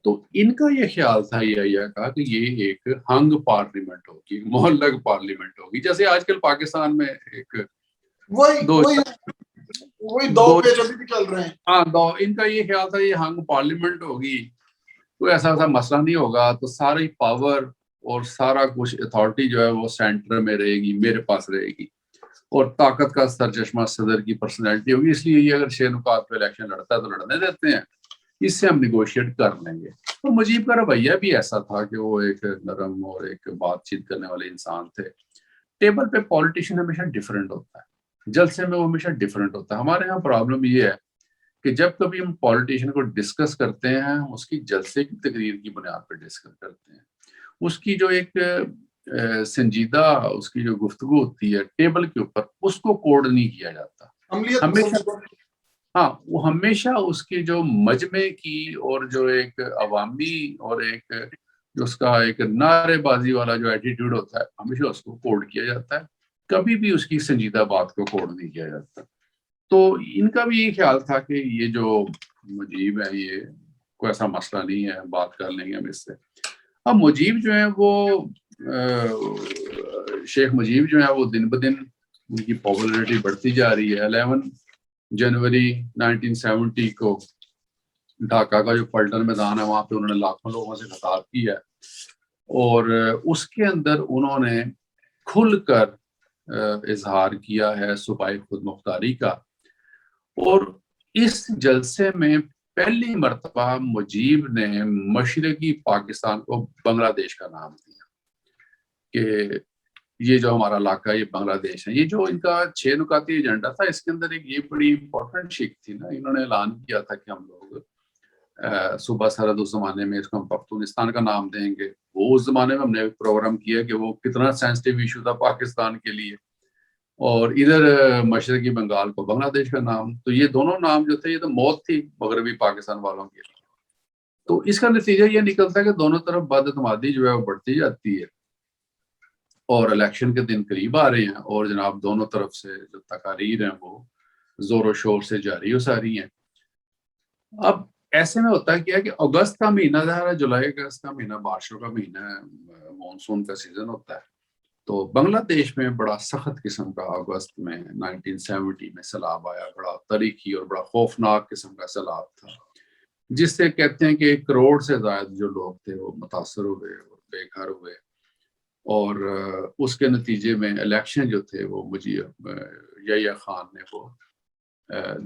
تو ان کا یہ خیال تھا یحییٰ کا کہ یہ ایک ہنگ پارلیمنٹ ہوگی، معلق پارلیمنٹ ہوگی، جیسے آج کل پاکستان میں ایک وہی دو پیج ابھی بھی چل رہے ہیں. ہاں، ان کا یہ خیال تھا یہ ہنگ پارلیمنٹ ہوگی، کوئی ایسا مسئلہ نہیں ہوگا، تو ساری پاور اور سارا کچھ اتھارٹی جو ہے وہ سینٹر میں رہے گی، میرے پاس رہے گی، اور طاقت کا سرچشمہ صدر کی پرسنالٹی ہوگی. اس لیے یہ اگر 6 نکات پہ الیکشن لڑتا ہے تو لڑنے دیتے ہیں، اس سے ہم نیگوشیٹ کر لیں گے. تو مجیب کا رویہ بھی ایسا تھا کہ وہ ایک نرم اور ایک بات چیت کرنے والے انسان تھے. ٹیبل پہ پولیٹیشین ہمیشہ ڈیفرنٹ ہوتا ہے، جلسے میں وہ ہمیشہ ڈیفرنٹ ہوتا ہے. ہمارے یہاں پرابلم یہ ہے کہ جب کبھی ہم پولیٹیشین کو ڈسکس کرتے ہیں، اس کی جلسے کی تقریر کی بنیاد پہ ڈسکس کرتے ہیں. اس کی جو ایک سنجیدہ اس کی جو گفتگو ہوتی ہے ٹیبل کے اوپر، اس کو کوڈ نہیں کیا جاتا ہمیشہ. ہاں، وہ ہمیشہ اس کی جو مجمع کی اور جو ایک عوامی اور ایک جو اس کا ایک نعرے بازی والا جو ایٹیٹیوڈ ہوتا ہے، ہمیشہ اس کو کوڈ کیا جاتا ہے، کبھی بھی اس کی سنجیدہ بات کو کوڈ نہیں کیا جاتا. تو ان کا بھی یہ خیال تھا کہ یہ جو مجیب ہے یہ کوئی ایسا مسئلہ نہیں ہے، بات کر لیں گے ہم اس سے. اب مجیب جو ہے وہ شیخ مجیب جو ہے وہ دن بدن ان کی پاپولیرٹی بڑھتی جا رہی ہے. 11 جنوری 1970 کو ڈھاکہ کا جو پلٹن میدان ہے، وہاں پہ انہوں نے لاکھوں لوگوں سے خطاب کیا، اور اس کے اندر انہوں نے کھل کر اظہار کیا ہے صوبائی خود مختاری کا. اور اس جلسے میں پہلی مرتبہ مجیب نے مشرقی پاکستان کو بنگلہ دیش کا نام دیا کہ یہ جو ہمارا علاقہ ہے یہ بنگلہ دیش ہے. یہ جو ان کا 6 نکاتی ایجنڈا تھا، اس کے اندر ایک یہ بڑی امپورٹنٹ شک تھی نا، انہوں نے اعلان کیا تھا کہ ہم لوگ صوبہ سرحد اس زمانے میں اس کو ہم پختونستان کا نام دیں گے. وہ اس زمانے میں ہم نے پروگرام کیا کہ وہ کتنا سینسٹیو ایشو تھا پاکستان کے لیے، اور ادھر مشرقی بنگال کو بنگلہ دیش کا نام. تو یہ دونوں نام جو تھے یہ تو موت تھی مغربی پاکستان والوں کے لیے. تو اس کا نتیجہ یہ نکلتا ہے کہ دونوں طرف بد اعتمادی جو ہے وہ بڑھتی جاتی ہے، اور الیکشن کے دن قریب آ رہے ہیں، اور جناب دونوں طرف سے جو تقاریر ہیں وہ زور و شور سے جاری و ساری ہیں. اب ایسے میں ہوتا ہے کیا کہ اگست کا مہینہ ظاہر ہے، جولائی اگست کا مہینہ بارشوں کا مہینہ ہے، مونسون کا سیزن ہوتا ہے. تو بنگلہ دیش میں بڑا سخت قسم کا اگست میں 1970 میں سیلاب آیا، بڑا تاریخی اور بڑا خوفناک قسم کا سیلاب تھا، جس سے کہتے ہیں کہ 1 کروڑ سے زائد جو لوگ تھے وہ متاثر ہوئے اور بے گھر ہوئے. اور اس کے نتیجے میں الیکشن جو تھے وہ مجیب یحییٰ خان نے وہ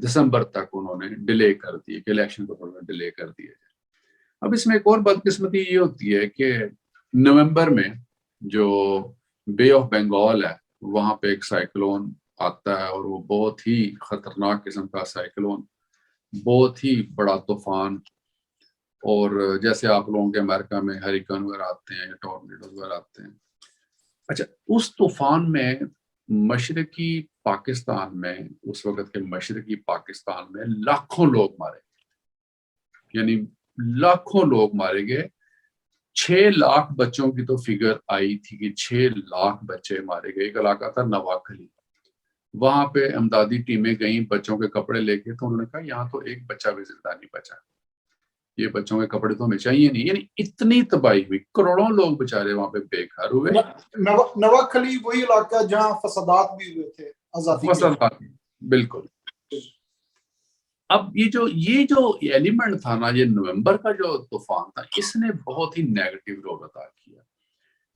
دسمبر تک انہوں نے ڈیلے کر دیے کہ الیکشن کو تھوڑا ڈیلے کر دیا جائے. اب اس میں ایک اور بدقسمتی یہ ہوتی ہے کہ نومبر میں جو بے آف بنگال ہے وہاں پہ ایک سائیکلون آتا ہے، اور وہ بہت ہی خطرناک قسم کا سائیکلون، بہت ہی بڑا طوفان. اور جیسے آپ لوگوں کے امریکہ میں ہریکن وغیرہ آتے ہیں، ٹورنیڈوز وغیرہ آتے ہیں. اچھا، اس طوفان میں مشرقی پاکستان میں اس وقت کے مشرقی پاکستان میں لاکھوں لوگ مارے گئے، یعنی لاکھوں لوگ مارے گئے. 6 لاکھ بچوں کی تو فگر آئی تھی کہ 6 لاکھ بچے مارے گئے. ایک علاقہ تھا نواکھلی، وہاں پہ امدادی ٹیمیں گئیں بچوں کے کپڑے لے کے، تو انہوں نے کہا یہاں تو ایک بچہ بھی زندہ نہیں بچا، یہ بچوں کے کپڑے تو ہمیں چاہیے نہیں. یعنی اتنی تباہی ہوئی، کروڑوں لوگ بےچارے وہاں پہ بے گھر ہوئے. نواکھلی وہی علاقہ جہاں فسادات بھی ہوئے تھے آزادی کے. بالکل. اب یہ جو ایلیمنٹ تھا نا، یہ نومبر کا جو طوفان تھا، اس نے بہت ہی نیگیٹو رول ادا کیا.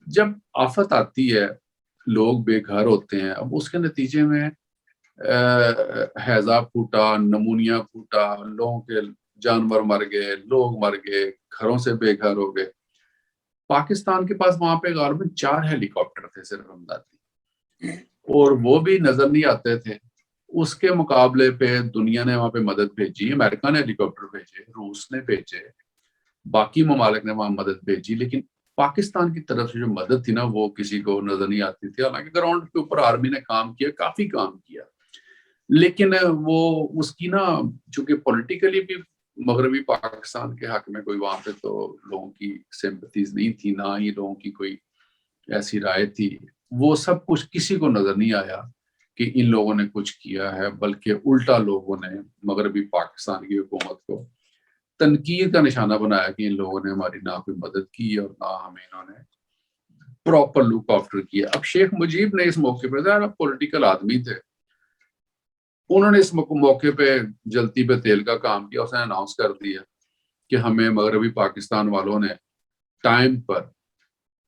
جب آفت آتی ہے، لوگ بے گھر ہوتے ہیں، اب اس کے نتیجے میں ہیضہ پھوٹا، نمونیا پھوٹا، لوگوں کے جانور مر گئے، لوگ مر گئے، گھروں سے بے گھر ہو گئے. پاکستان کے پاس وہاں پہ غالباً 4 ہیلی کاپٹر تھے صرف امدادی، اور وہ بھی نظر نہیں آتے تھے. اس کے مقابلے پہ دنیا نے وہاں پہ مدد بھیجی، امریکہ نے ہیلی کاپٹر بھیجے، روس نے بھیجے، باقی ممالک نے وہاں مدد بھیجی، لیکن پاکستان کی طرف سے جو مدد تھی نا وہ کسی کو نظر نہیں آتی تھی. حالانکہ گراؤنڈ کے اوپر آرمی نے کام کیا، کافی کام کیا، لیکن وہ اس کی نا چونکہ پولیٹیکلی بھی مغربی پاکستان کے حق میں کوئی وہاں پہ تو لوگوں کی سمپتیز نہیں تھی، نہ ہی لوگوں کی کوئی ایسی رائے تھی. وہ سب کچھ کسی کو نظر نہیں آیا کہ ان لوگوں نے کچھ کیا ہے، بلکہ الٹا لوگوں نے مغربی پاکستان کی حکومت کو تنقید کا نشانہ بنایا کہ ان لوگوں نے ہماری نہ کوئی مدد کی اور نہ ہمیں انہوں نے پراپر لک آفٹر کیا. اب شیخ مجیب نے اس موقع پہ ظاہر پولیٹیکل آدمی تھے، انہوں نے اس موقع پہ جلتی پہ تیل کا کام کیا. اس نے اناؤنس کر دیا کہ ہمیں مغربی پاکستان والوں نے ٹائم پر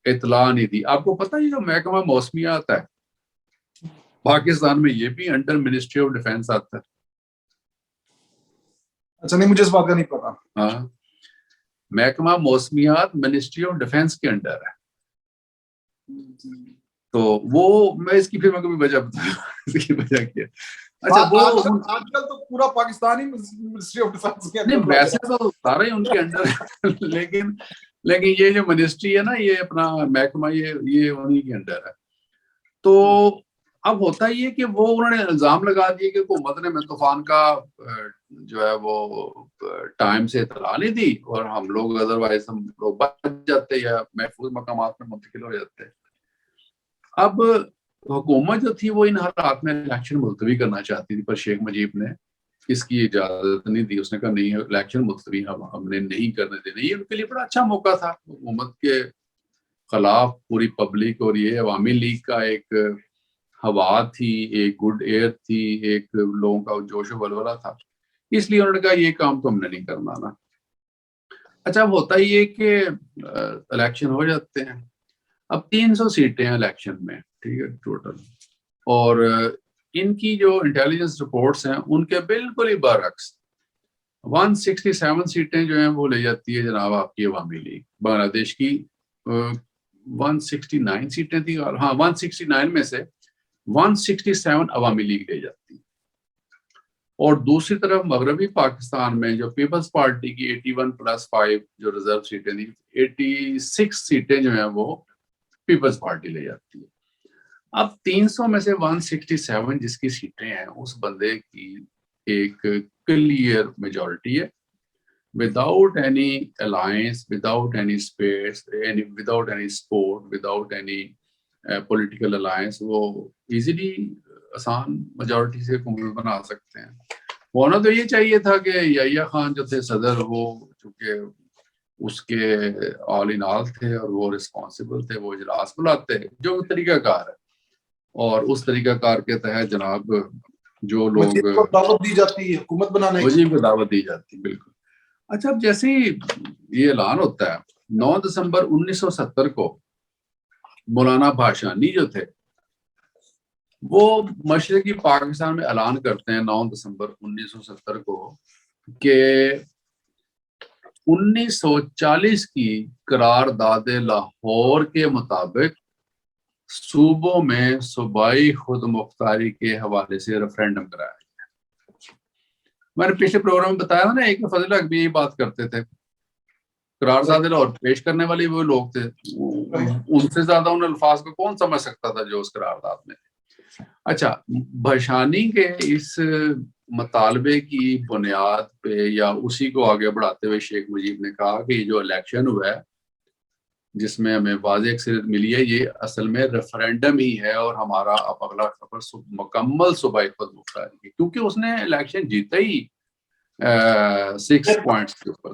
اطلاع نہیں دی. آپ کو پتہ ہے جو محکمہ موسمیات ہے پاکستان میں، یہ بھی انڈر منسٹری آف ڈیفینس آتا ہے. اچھا، نہیں مجھے اس بات کا نہیں پتا. ہاں، محکمہ موسمیات منسٹری آف ڈیفینس کے انڈر ہے. تو وہ میں اس کی پھر میں کبھی وجہ بتاؤں اس کی وجہ کیا. اچھا، وہ آج کل تو پورا پاکستانی منسٹری آف ڈیفینس کے نہیں، ویسے تو سارے ان کے انڈر لیکن یہ جو منسٹری ہے نا، یہ اپنا محکمہ یہ انہی کے انڈر ہے. تو اب ہوتا یہ کہ وہ انہوں نے الزام لگا دیے کہ حکومت نے طوفان کا جو ہے وہ ٹائم سے اطلاع نہیں دی، اور ہم لوگ ادروائز ہم لوگ بچ جاتے یا محفوظ مقامات میں منتقل ہو جاتے. اب حکومت جو تھی وہ ان حالات میں الیکشن ملتوی کرنا چاہتی تھی، پر شیخ مجیب نے اس کی اجازت نہیں دی. اس نے کہا نہیں، الیکشن ملتوی ہم نے نہیں کرنے دینے. یہ ان کے لیے بڑا اچھا موقع تھا، حکومت کے خلاف پوری پبلک، اور یہ عوامی لیگ کا ایک ہوا تھی، ایک گڈ ایئر تھی، ایک لوگوں کا جوش و ولولہ تھا. اس لیے انہوں نے کہا یہ کام تو ہم نے نہیں کرنا نا. اچھا، اب ہوتا یہ کہ الیکشن ہو جاتے ہیں. اب 300 سیٹیں ہیں الیکشن میں، ٹھیک ہے، ٹوٹل. اور ان کی جو انٹیلیجنس رپورٹس ہیں ان کے بالکل ہی برعکس 167 سیٹیں جو ہیں وہ لے جاتی ہے جناب آپ کی عوامی لیگ. بنگلہ دیش کی 169 سیٹیں تھیں، اور ہاں 169 میں سے 167 عوامی لیگ لے جاتی. اور دوسری طرف مغربی پاکستان میں جو پیپلز پارٹی کی 81+5 جو ریزرو سیٹیں تھیں، 86 سیٹیں جو ہیں وہ پیپلز پارٹی لے جاتی ہے. اب 300 میں سے 167 جس کی سیٹیں ہیں، اس بندے کی ایک کلیئر میجورٹی ہے، without any alliance, without any space, without any support, without any political alliance. وہ ایزیلی آسان میجورٹی سے حکومت بنا سکتے ہیں. ہونا تو یہ چاہیے تھا کہ یحییٰ خان جو تھے صدر، وہ چونکہ اس کے آل ان آل تھے اور وہ رسپانسبل تھے، وہ اجلاس بلاتے جو طریقہ کار ہے، اور اس طریقہ کار کے تحت جناب جو لوگ دعوت دی جاتی ہے حکومت بنانے کی، وزیر کو دعوت دی جاتی. بالکل. اچھا، اب جیسے ہی یہ اعلان ہوتا ہے 9 دسمبر 1970 کو مولانا بھاشانی جو تھے وہ مشرقی پاکستان میں اعلان کرتے ہیں 9 دسمبر 1970 کو کہ 1940 کی قرارداد لاہور کے مطابق صوبوں میں صوبائی خود مختاری کے حوالے سے ریفرینڈم کرایا گیا. میں نے پچھلے پروگرام میں بتایا نا، ایک فضل حق بھی یہی بات کرتے تھے. قرارداد لاہور پیش کرنے والے وہ لوگ تھے، ان سے زیادہ ان الفاظ کو کون سمجھ سکتا تھا جو اس قرارداد میں تھے. اچھا، بھشانی کے اس مطالبے کی بنیاد پہ یا اسی کو آگے بڑھاتے ہوئے شیخ مجیب نے کہا کہ یہ جو الیکشن ہوا ہے جس میں ہمیں واضح اکثریت ملی ہے یہ اصل میں ریفرینڈم ہی ہے اور ہمارا اب اگلا سفر مکمل صوبائی خود مختاری ہے، کیونکہ اس نے الیکشن جیتا ہی 6 پوائنٹس کے اوپر۔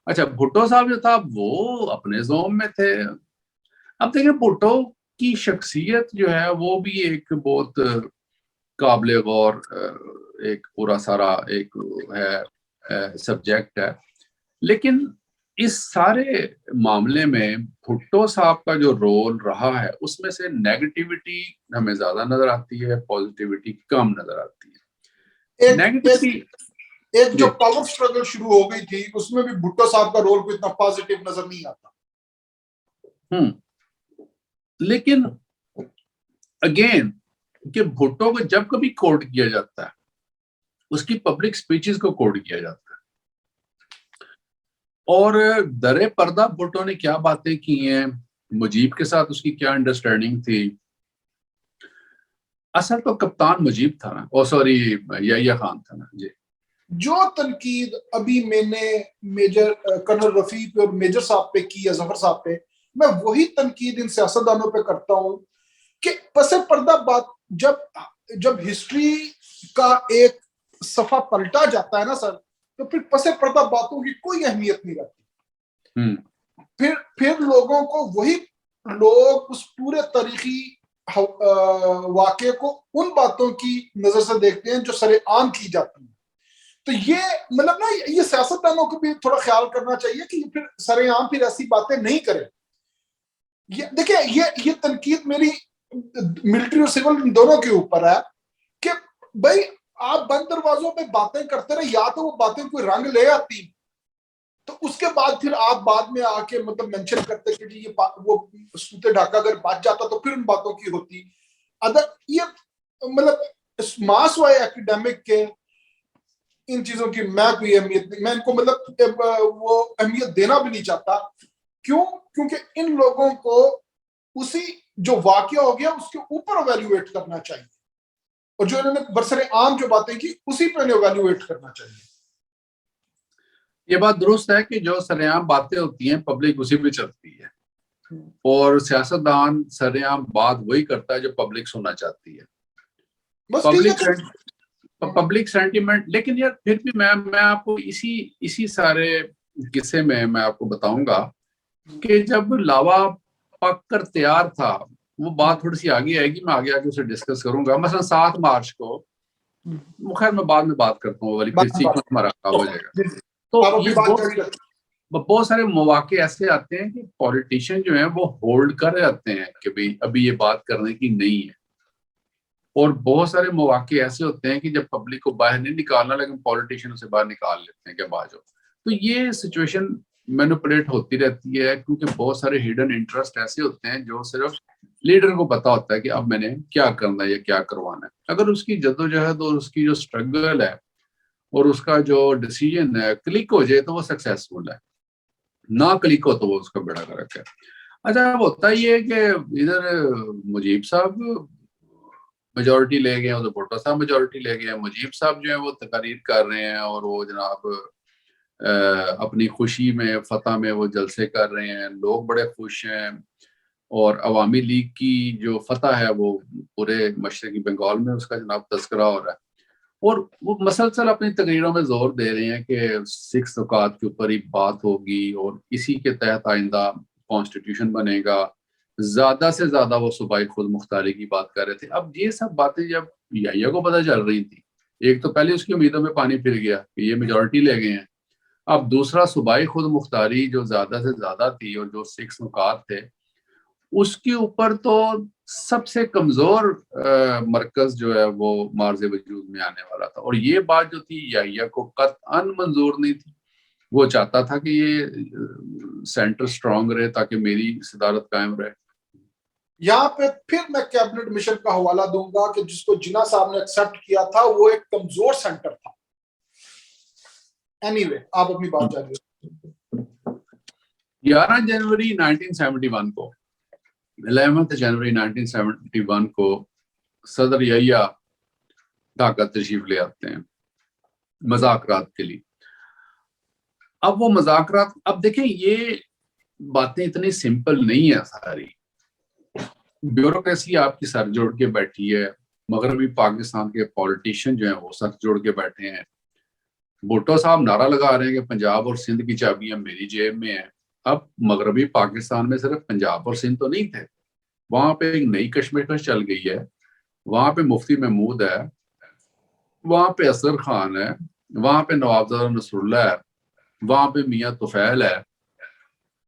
اچھا، بھٹو صاحب جو تھا وہ اپنے زوم میں تھے۔ اب دیکھیں بھٹو کی شخصیت جو ہے وہ بھی ایک بہت قابل غور ایک پورا سارا ایک ہے سبجیکٹ ہے، لیکن اس سارے معاملے میں بھٹو صاحب کا جو رول رہا ہے اس میں سے نیگیٹیوٹی ہمیں زیادہ نظر آتی ہے، پازیٹیوٹی کم نظر آتی ہے۔ نیگیٹیوٹی ایک جو پاور سٹرگل شروع ہو گئی تھی اس میں بھی بھٹو صاحب کا رول کوئی اتنا پازیٹیو نظر نہیں آتا۔ لیکن اگین کہ بھٹو کو جب کبھی کوٹ کیا جاتا ہے اس کی پبلک سپیچز کو کوٹ کیا جاتا ہے، اور درے پردہ بھٹو نے کیا باتیں کی ہیں، مجیب کے ساتھ اس کی کیا انڈرسٹینڈنگ تھی۔ اصل تو کپتان مجیب تھا نا، او سوری یحییٰ خان تھا نا جی۔ جو تنقید ابھی میں نے میجر کرنل رفیع پہ اور میجر صاحب پہ کی ہے، ظفر صاحب پہ، میں وہی تنقید ان سیاستدانوں پہ کرتا ہوں کہ پس پردہ بات جب ہسٹری کا ایک صفحہ پلٹا جاتا ہے نا سر، تو پھر پس پردہ باتوں کی کوئی اہمیت نہیں رہتی۔ پھر لوگوں کو وہی لوگ اس پورے تاریخی واقعے کو ان باتوں کی نظر سے دیکھتے ہیں جو سر عام کی جاتی ہیں۔ تو یہ مطلب نا یہ سیاستدانوں کو بھی تھوڑا خیال کرنا چاہیے کہ پھر سر عام پھر ایسی باتیں نہیں کرے۔ دیکھیں یہ تنقید میری ملٹری اور سول دونوں کے اوپر ہے کہ بھائی آپ بند دروازوں پہ باتیں کرتے رہے، یا تو وہ باتیں کوئی رنگ لے آتی تو اس کے بعد پھر آپ بعد میں آ کے مطلب مینشن کرتے کہ یہ وہ سوتے ڈھاکہ اگر بچ جاتا تو پھر ان باتوں کی ہوتی۔ یہ مطلب ماس وائے ایکیڈیمک کے ان چیزوں کی میں کوئی اہمیت نہیں، میں ان کو مطلب وہ اہمیت دینا بھی نہیں چاہتا۔ کیوں؟ کیونکہ ان لوگوں کو اسی جو واقعہ ہو گیا اس کے اوپر ایویلویٹ کرنا چاہیے، اور جو انہوں نے برسر عام جو باتیں کی اسی پہ ایویلویٹ کرنا چاہیے۔ یہ بات درست ہے کہ جو سرعام باتیں ہوتی ہیں پبلک اسی پہ چلتی ہے، اور سیاستدان سرعام بات وہی کرتا ہے جو پبلک سننا چاہتی ہے، پبلک سینٹیمنٹ۔ لیکن یار پھر بھی میں آپ کو اسی سارے قصے میں آپ کو بتاؤں گا کہ جب لاوا پک کر تیار تھا، وہ بات تھوڑی سی آگے آئے گی، میں آگے اسے ڈسکس کروں گا۔ مثلا 7 مارچ کو، خیر میں بعد میں بات کرتا ہوں، والی پھر سیکوینس ہمارا خراب ہو جائے گا۔ تو یہ بہت سارے مواقع ایسے آتے ہیں کہ پولیٹیشین جو ہیں وہ ہولڈ کر جاتے ہیں کہ بھئی ابھی یہ بات کرنے کی نہیں ہے، اور بہت سارے مواقع ایسے ہوتے ہیں کہ جب پبلک کو باہر نہیں نکالنا لیکن پولیٹیشین اسے باہر نکال لیتے ہیں کہ اب آ جاؤ۔ تو یہ سچویشن مینوپولیٹ ہوتی رہتی ہے، کیونکہ بہت سارے ہڈن انٹرسٹ ایسے ہوتے ہیں جو صرف لیڈر کو پتا ہوتا ہے کہ اب میں نے کیا کرنا ہے یا کیا کروانا ہے۔ اگر اس کی جدوجہد اور اس کی جو سٹرگل ہے اور اس کا جو ڈیسیجن ہے کلک ہو جائے تو وہ سکسیسفل ہے، نہ کلک ہو تو وہ اس کا بیڑا گرک ہے۔ اچھا، اب ہوتا یہ ہے کہ ادھر مجیب صاحب میجورٹی لے گئے، ادھر بھٹو صاحب میجورٹی لے گئے۔ مجیب صاحب جو ہیں وہ تقاریر کر رہے ہیں اور وہ جناب اپنی خوشی میں فتح میں وہ جلسے کر رہے ہیں، لوگ بڑے خوش ہیں، اور عوامی لیگ کی جو فتح ہے وہ پورے مشرقی بنگال میں اس کا جناب تذکرہ ہو رہا ہے، اور وہ مسلسل اپنی تقریروں میں زور دے رہے ہیں کہ 6 نکات کے اوپر ہی بات ہوگی اور اسی کے تحت آئندہ کانسٹیٹیوشن بنے گا۔ زیادہ سے زیادہ وہ صوبائی خود مختاری کی بات کر رہے تھے۔ اب یہ سب باتیں جب یحییٰ کو پتہ چل رہی تھی، ایک تو پہلے اس کی امیدوں میں پانی پھر گیا کہ یہ میجورٹی لے گئے ہیں، اب دوسرا صوبائی خود مختاری جو زیادہ سے زیادہ تھی اور جو 6 نکات تھے اس کے اوپر تو سب سے کمزور مرکز جو ہے وہ مارز وجود میں آنے والا تھا، اور یہ بات جو تھی یحییٰ کو قطعاً منظور نہیں تھی۔ وہ چاہتا تھا کہ یہ سینٹر سٹرونگ رہے تاکہ میری صدارت قائم رہے۔ یہاں پہ پھر میں کیبنٹ مشن کا حوالہ دوں گا کہ جس کو جناح صاحب نے ایکسپٹ کیا تھا وہ ایک کمزور سینٹر تھا۔ اینی وے آپ اپنی بات جاری رکھیں۔ 11 جنوری 1971 کو 11 جنوری 1971 کو صدر یحییٰ ڈھاکہ تشریف لے آتے ہیں مذاکرات کے لیے. اب وہ مذاکرات، اب دیکھیں یہ باتیں اتنی سمپل نہیں ہے ساری. بیوروکریسی آپ کی سر جوڑ کے بیٹھی ہے، مغربی پاکستان کے پولیٹیشین جو ہیں وہ سر جوڑ کے بیٹھے ہیں. بھٹو صاحب نعرہ لگا رہے ہیں کہ پنجاب اور سندھ کی چابیاں میری جیب میں ہیں. اب مغربی پاکستان میں صرف پنجاب اور سندھ تو نہیں تھے، وہاں پہ ایک نئی کشمکش چل گئی ہے. وہاں پہ مفتی محمود ہے، وہاں پہ اصغر خان ہے، وہاں پہ نوابزادہ نصر اللہ ہے، وہاں پہ میاں طفیل ہے،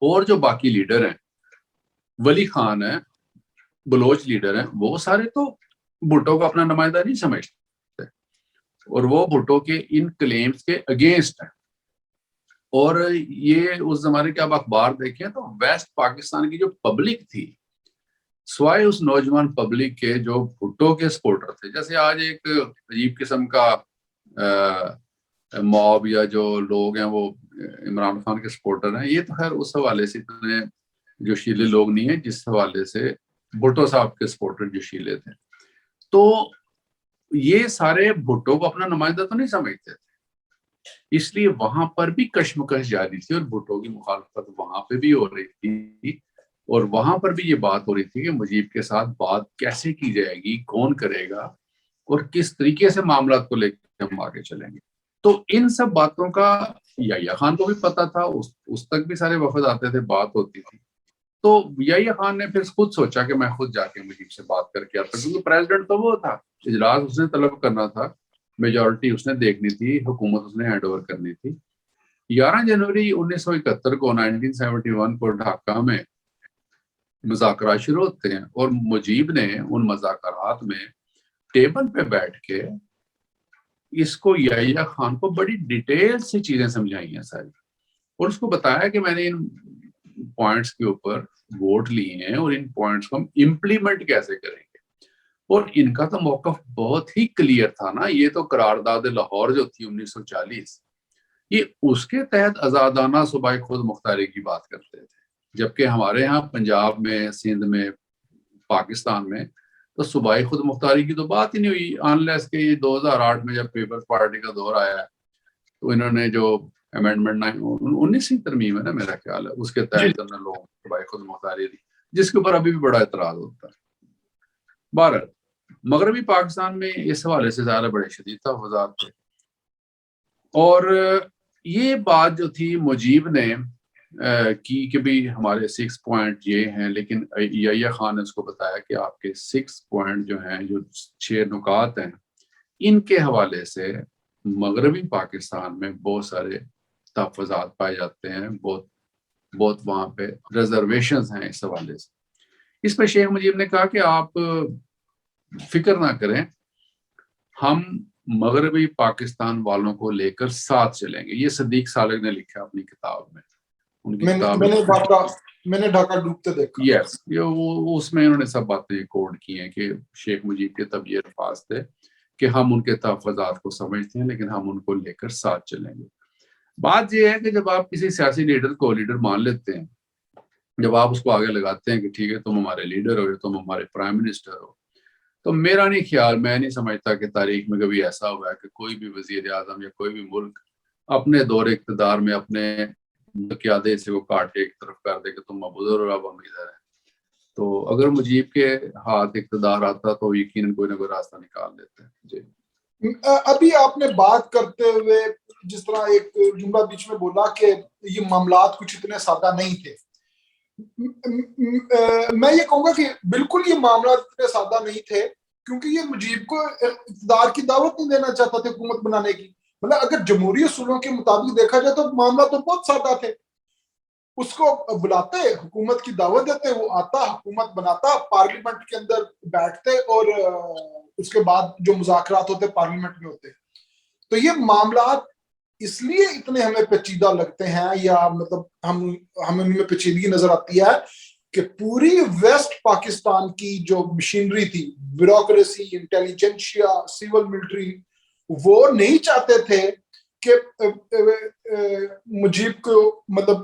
اور جو باقی لیڈر ہیں ولی خان ہے، بلوچ لیڈر ہیں، وہ سارے تو بھٹو کو اپنا نمائندہ نہیں سمجھتے اور وہ بھٹو کے ان کلیمز کے اگینسٹ ہیں. اور یہ اس زمانے کے آپ اخبار دیکھیں تو ویسٹ پاکستان کی جو پبلک تھی، سوائے اس نوجوان پبلک کے جو بھٹو کے سپورٹر تھے، جیسے آج ایک عجیب قسم کا موب یا جو لوگ ہیں وہ عمران خان کے سپورٹر ہیں، یہ تو خیر اس حوالے سے اتنے جو شیلے لوگ نہیں ہیں جس حوالے سے بھٹو صاحب کے سپورٹر جو شیلے تھے. تو یہ سارے بھٹو کو اپنا نمائندہ تو نہیں سمجھتے تھے، اس لیے وہاں پر بھی کشمکش جاری تھی اور بھٹو کی مخالفت وہاں پہ بھی ہو رہی تھی. اور وہاں پر بھی یہ بات ہو رہی تھی کہ مجیب کے ساتھ بات کیسے کی جائے گی، کون کرے گا اور کس طریقے سے معاملات کو لے کے ہم آگے چلیں گے. تو ان سب باتوں کا یحییٰ خان کو بھی پتا تھا، اس تک بھی سارے وفد آتے تھے، بات ہوتی تھی. تو یحییٰ خان نے پھر خود سوچا کہ میں خود جا کے مجیب سے بات کر کے آتا، کیونکہ پریزیڈنٹ تو وہ تھا، اجلاس اس نے طلب کرنا تھا، میجورٹی اس نے دیکھنی تھی، حکومت اس نے ہینڈ اوور کرنی تھی. 11 جنوری 1971 کو 1971 کو ڈھاکہ میں مذاکرات شروع ہوتے ہیں اور مجیب نے ان مذاکرات میں ٹیبل پہ بیٹھ کے اس کو یحییٰ خان کو بڑی ڈیٹیل سے چیزیں سمجھائی ہیں ساری، اور اس کو بتایا کہ میں نے ان پوائنٹس کے اوپر ووٹ لیے ہیں اور ان پوائنٹس کو ہم امپلیمنٹ کیسے کریں گے. اور ان کا تو موقف بہت ہی کلیئر تھا نا. یہ تو قرارداد لاہور جو تھی 1940، یہ اس کے تحت آزادانہ صوبائی خود مختاری کی بات کرتے تھے، جبکہ ہمارے ہاں پنجاب میں، سندھ میں، پاکستان میں تو صوبائی خود مختاری کی تو بات ہی نہیں ہوئی، انلیس کہ یہ 2008 میں جب پیپلز پارٹی کا دور آیا ہے تو انہوں نے جو امینڈمنٹ 19 ترمیم ہے نا میرا خیال ہے، اس کے تحت انہوں نے لوگوں صوبائی خود مختاری دی، جس کے اوپر ابھی بھی بڑا اعتراض ہوتا ہے. بہرحال مغربی پاکستان میں اس حوالے سے زیادہ بڑے شدید تحفظات تھے. اور یہ بات جو تھی مجیب نے کی کہ بھی ہمارے 6 پوائنٹ یہ ہیں، لیکن یحییٰ خان نے اس کو بتایا کہ آپ کے 6 پوائنٹ جو ہیں، جو 6 نکات ہیں، ان کے حوالے سے مغربی پاکستان میں بہت سارے تحفظات پائے جاتے ہیں، بہت وہاں پہ ریزرویشنز ہیں اس حوالے سے. اس پہ شیخ مجیب نے کہا کہ آپ فکر نہ کریں، ہم مغربی پاکستان والوں کو لے کر ساتھ چلیں گے. یہ صدیق سالک نے لکھا اپنی کتاب میں، ان کی کتاب میں نے ڈھاکہ ڈوبتے دیکھا. یس، اس میں انہوں نے سب باتیں کوڈ کی ہیں کہ شیخ مجیب کے تب یہ الفاظ تھے کہ ہم ان کے تحفظات کو سمجھتے ہیں لیکن ہم ان کو لے کر ساتھ چلیں گے. بات یہ ہے کہ جب آپ کسی سیاسی لیڈر کو لیڈر مان لیتے ہیں، جب آپ اس کو آگے لگاتے ہیں کہ ٹھیک ہے تم ہمارے لیڈر ہو، تم ہمارے پرائم منسٹر ہو، تو میرا نہیں خیال، میں نہیں سمجھتا کہ تاریخ میں کبھی ایسا ہوا ہے کہ کوئی بھی وزیر اعظم یا کوئی بھی ملک اپنے دور اقتدار میں اپنے قیادے سے وہ کاٹ کے ایک طرف کر دے کہ تم مبعوث ہو، اب ہم ادھر ہیں. تو اگر مجیب کے ہاتھ اقتدار آتا تو یقیناً کوئی نہ کوئی راستہ نکال دیتے ہیں. جی ابھی آپ نے بات کرتے ہوئے جس طرح ایک جملہ بیچ میں بولا کہ یہ معاملات کچھ اتنے سادہ نہیں تھے، میں یہ کہوں گا کہ بالکل یہ معاملات اتنے سادہ نہیں تھے، کیونکہ یہ مجیب کو اقتدار کی دعوت نہیں دینا چاہتا تھے حکومت بنانے کی. مطلب اگر جمہوری اصولوں کے مطابق دیکھا جائے تو معاملہ تو بہت سادہ تھے. اس کو بلاتے، حکومت کی دعوت دیتے، وہ آتا، حکومت بناتا، پارلیمنٹ کے اندر بیٹھتے اور اس کے بعد جو مذاکرات ہوتے پارلیمنٹ میں ہوتے. تو یہ معاملات اس لیے اتنے ہمیں پیچیدہ لگتے ہیں یا مطلب ہمیں ان میں پیچیدگی نظر آتی ہے کہ پوری ویسٹ پاکستان کی جو مشینری تھی، بیوروکریسی، انٹیلیجنشیا، سیول ملٹری، وہ نہیں چاہتے تھے کہ مجیب کو مطلب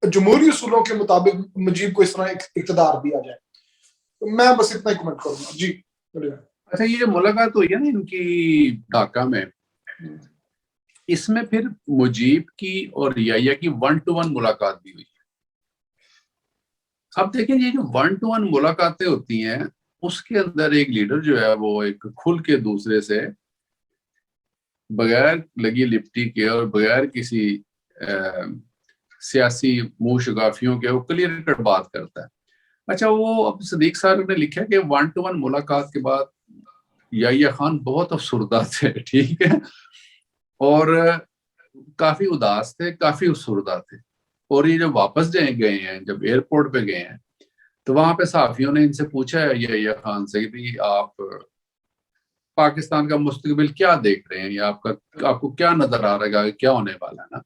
جمہوری اصولوں کے مطابق مجیب کو اس طرح اقتدار دیا جائے. میں بس اتنا ہی کمنٹ کروں گا. جی اچھا یہ جو ملاقات ہوئی ہے نا ان کی ڈھاکہ میں، اس میں پھر مجیب کی اور یحییٰ کی 1-to-1 ملاقات بھی ہوئی ہے۔ اب دیکھیں یہ جو 1-to-1 ملاقاتیں ہوتی ہیں اس کے اندر ایک لیڈر جو ہے وہ ایک کھل کے دوسرے سے بغیر لگی لپٹی کے اور بغیر کسی سیاسی منہ شگافیوں کے وہ کلیئر کٹ بات کرتا ہے۔ اچھا وہ اب صدیق صاحب نے لکھا کہ 1-to-1 ملاقات کے بعد یحییٰ خان بہت افسردہ تھے، ٹھیک ہے، اور کافی اداس تھے، کافی افسردہ تھے، اور یہ جب واپس گئے ہیں، جب ایئرپورٹ پہ گئے ہیں تو وہاں پہ صحافیوں نے ان سے پوچھا ہے یحییٰ خان سے کہ آپ پاکستان کا مستقبل کیا دیکھ رہے ہیں، یا آپ کو کیا نظر آ رہا ہے، کیا ہونے والا ہے نا؟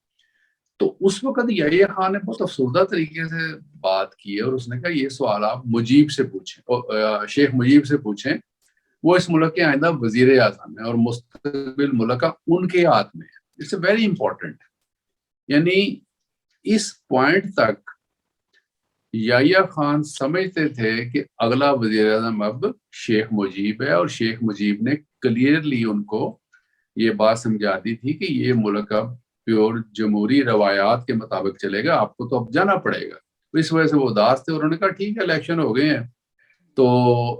تو اس وقت یحییٰ خان نے بہت افسردہ طریقے سے بات کی ہے اور اس نے کہا یہ سوال آپ مجیب سے پوچھیں، شیخ مجیب سے پوچھیں، وہ اس ملک کے آئندہ وزیر اعظم ہیں اور مستقبل ملک کا ان کے ہاتھ میں ہے۔ اٹس اے ویری امپورٹنٹ، یعنی اس پوائنٹ تک یحییٰ خان سمجھتے تھے کہ اگلا وزیر اعظم اب شیخ مجیب ہے، اور شیخ مجیب نے کلیئرلی ان کو یہ بات سمجھا دی تھی کہ یہ ملک اب پیور جمہوری روایات کے مطابق چلے گا، آپ کو تو اب جانا پڑے گا۔ اس وجہ سے وہ اداس تھے، انہوں نے کہا ٹھیک ہے الیکشن ہو گئے ہیں تو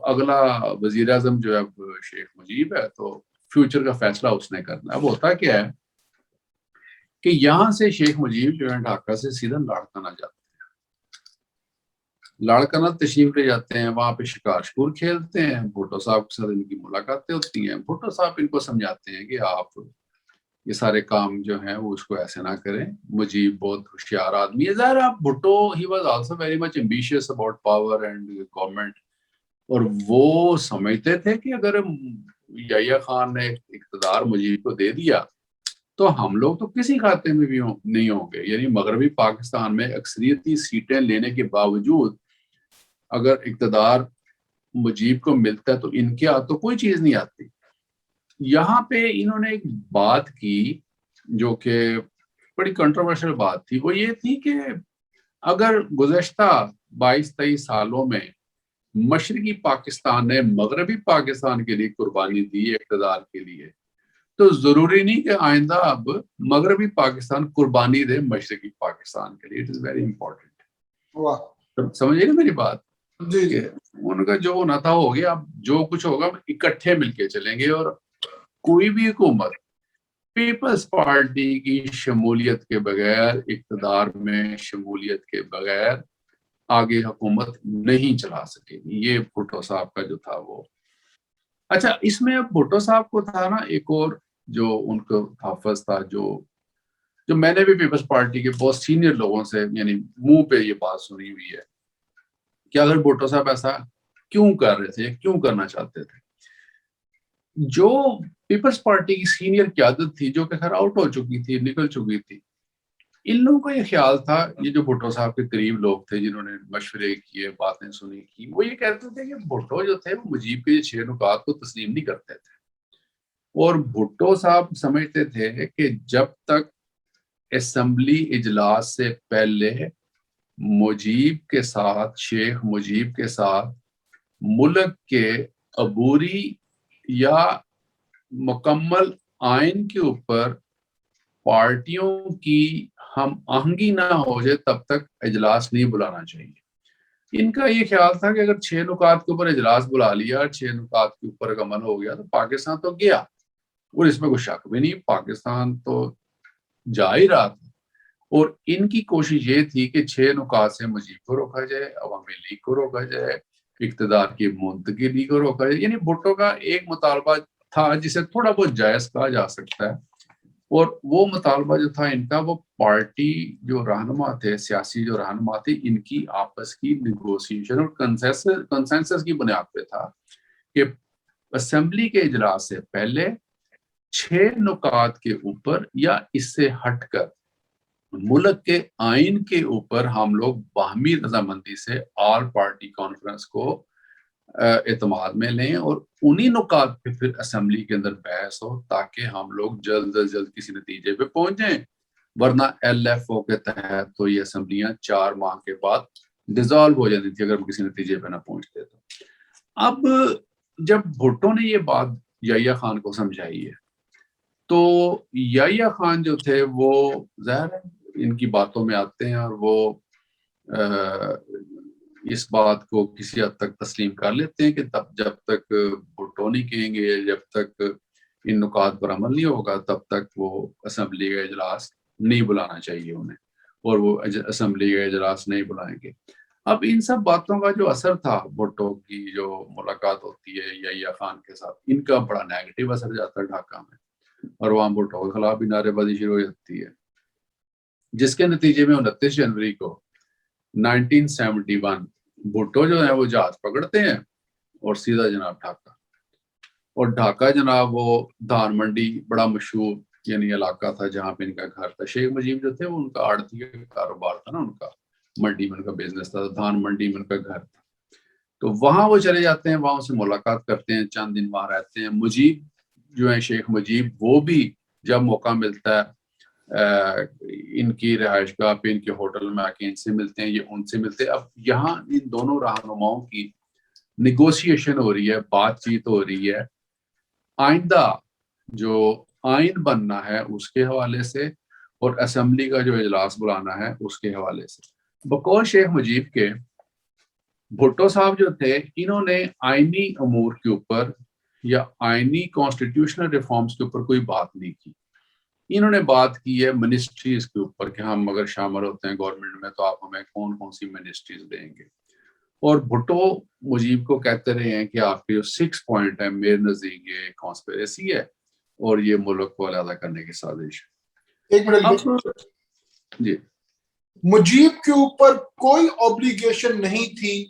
اگلا وزیر اعظم جو ہے اب شیخ مجیب ہے، تو فیوچر کا فیصلہ اس نے کرنا ہے۔ اب ہوتا کیا ہے کہ یہاں سے شیخ مجیب جو ہے ڈھاکہ سے سیدھا لاڑکانہ جاتے ہیں، لاڑکانہ تشریف لے جاتے ہیں، وہاں پہ شکار شکور کھیلتے ہیں، بھٹو صاحب کے ساتھ ان کی ملاقاتیں ہوتی ہیں، بھٹو صاحب ان کو سمجھاتے ہیں کہ آپ یہ سارے کام جو ہیں وہ اس کو ایسے نہ کریں، مجیب بہت ہوشیار آدمی ہے۔ ظاہر آپ Bhutto he was also very much ambitious about power and government, اور وہ سمجھتے تھے کہ اگر یحییٰ خان نے اقتدار مجیب کو دے دیا تو ہم لوگ تو کسی کھاتے میں بھی نہیں ہوں گے، یعنی مغربی پاکستان میں اکثریتی سیٹیں لینے کے باوجود اگر اقتدار مجیب کو ملتا ہے تو ان کے ہاتھ تو کوئی چیز نہیں آتی۔ یہاں پہ انہوں نے ایک بات کی جو کہ بڑی کنٹروورشل بات تھی، وہ یہ تھی کہ اگر گزشتہ 22-23 سالوں میں مشرقی پاکستان نے مغربی پاکستان کے لیے قربانی دی اقتدار کے لیے، تو ضروری نہیں کہ آئندہ اب مغربی پاکستان قربانی دے مشرقی پاکستان کے لیے۔ It is very important. سمجھے نا میری بات؟ جی ان کا جو ہونا تھا ہو گیا، اب جو کچھ ہوگا اکٹھے مل کے چلیں گے، اور کوئی بھی حکومت پیپلز پارٹی کی شمولیت کے بغیر، اقتدار میں شمولیت کے بغیر آگے حکومت نہیں چلا سکے گی۔ یہ بھٹو صاحب کا جو تھا وہ۔ اچھا اس میں اب بھٹو صاحب کو تھا نا ایک اور جو ان کو حافظ تھا، جو میں نے بھی پیپلز پارٹی کے بہت سینئر لوگوں سے یعنی منہ پہ یہ بات سنی ہوئی ہے کہ اگر بھٹو صاحب ایسا کیوں کر رہے تھے، کیوں کرنا چاہتے تھے، جو پیپلز پارٹی کی سینئر قیادت تھی جو کہ خیر آؤٹ ہو چکی تھی، نکل چکی تھی، ان لوگوں کا یہ خیال تھا، یہ جو بھٹو صاحب کے قریب لوگ تھے جنہوں نے مشورے کیے، باتیں سنی کی، وہ یہ کہتے تھے کہ بھٹو جو تھے وہ مجیب کے 6 نکات کو تسلیم نہیں کرتے تھے، اور بھٹو صاحب سمجھتے تھے کہ جب تک اسمبلی اجلاس سے پہلے مجیب کے ساتھ، شیخ مجیب کے ساتھ ملک کے عبوری یا مکمل آئین کے اوپر پارٹیوں کی ہم آہنگی نہ ہو جائے تب تک اجلاس نہیں بلانا چاہیے۔ ان کا یہ خیال تھا کہ اگر 6 نکات کے اوپر اجلاس بلا لیا، 6 نکات کے اوپر عمل ہو گیا تو پاکستان تو گیا، اور اس میں کوئی شک بھی نہیں، پاکستان تو جا ہی رہا تھا۔ اور ان کی کوشش یہ تھی کہ 6 نکات سے مجیب کو روکا جائے، عوامی لیگ کو روکا جائے، اقتدار کی منتقلی کو روکا جائے۔ یعنی بھٹو کا ایک مطالبہ تھا جسے تھوڑا بہت جائز کہا جا سکتا ہے، اور وہ مطالبہ جو تھا ان کا، وہ پارٹی جو رہنما تھے، سیاسی جو رہنما تھے، ان کی آپس کی نیگوسیشن اور کنسنسس کی بنیاد پہ تھا کہ اسمبلی کے اجلاس سے پہلے 6 نکات کے اوپر یا اس سے ہٹ کر ملک کے آئین کے اوپر ہم لوگ باہمی رضامندی سے آل پارٹی کانفرنس کو اعتماد میں لیں، اور انہی نکات پہ پھر اسمبلی کے اندر بحث ہو تاکہ ہم لوگ جلد از جلد کسی نتیجے پہ پہنچ جائیں، ورنہ ایل ایف او کے تحت تو یہ اسمبلیاں 4 ماہ کے بعد ڈیزالو ہو جاتی تھی اگر ہم کسی نتیجے پہ نہ پہنچتے تو۔ اب جب بھٹو نے یہ بات یحییٰ خان کو سمجھائی ہے تو یحییٰ خان جو تھے وہ ظاہر ہے ان کی باتوں میں آتے ہیں اور وہ اس بات کو کسی حد تک تسلیم کر لیتے ہیں کہ جب تک بھٹو نہیں کہیں گے، جب تک ان نکات پر عمل نہیں ہوگا، تب تک وہ اسمبلی کا اجلاس نہیں بلانا چاہیے انہیں، اور وہ اسمبلی کا اجلاس نہیں بلائیں گے۔ اب ان سب باتوں کا جو اثر تھا، بھٹو کی جو ملاقات ہوتی ہے یحییٰ خان کے ساتھ، ان کا بڑا نیگیٹو اثر جاتا ہے ڈھاکہ میں، اور وہاں بھٹو کے خلاف بھی نعرے بازی شروع ہو جاتی ہے، جس کے نتیجے میں 29 جنوری کو 1971 بھٹو جو ہے وہ جہاز پکڑتے ہیں اور سیدھا جناب ڈھاکہ، اور ڈھاکہ جناب وہ دھان منڈی بڑا مشہور یعنی علاقہ تھا جہاں پہ ان کا گھر تھا۔ شیخ مجیب جو تھے وہ ان کا آڑتی کا کاروبار تھا نا، ان کا منڈی میں ان کا بزنس تھا، دھان منڈی میں ان کا گھر تھا، تو وہاں وہ چلے جاتے ہیں، وہاں سے ملاقات کرتے ہیں، چند دن وہاں رہتے ہیں۔ مجیب جو ہے شیخ مجیب، وہ بھی جب موقع ملتا ہے ان کی رہائش گاہ پہ، ان کے ہوٹل میں آ کے ان سے ملتے ہیں، یہ ان سے ملتے ہیں۔ اب یہاں ان دونوں رہنماؤں کی نیگوشیشن ہو رہی ہے، بات چیت ہو رہی ہے آئندہ جو آئین بننا ہے اس کے حوالے سے، اور اسمبلی کا جو اجلاس بلانا ہے اس کے حوالے سے۔ بقول شیخ مجیب کے، بھٹو صاحب جو تھے انہوں نے آئینی امور کے اوپر یا آئینی کانسٹیٹیوشنل ریفارمز کے اوپر کوئی بات نہیں کی، انہوں نے بات کی ہے منسٹریز کے اوپر کہ ہم اگر شامل ہوتے ہیں گورنمنٹ میں تو آپ ہمیں کون کون سی منسٹریز دیں گے، اور بھٹو مجیب کو کہتے رہے ہیں کہ آپ کے جو 6 پوائنٹ ہے میرے نزدیک یہ کانسپیریسی ہے اور یہ ملک کو علیحدہ کرنے کی سازش ہے۔ ایک منٹ جی، مجیب کے اوپر کوئی اوبلیگیشن نہیں تھی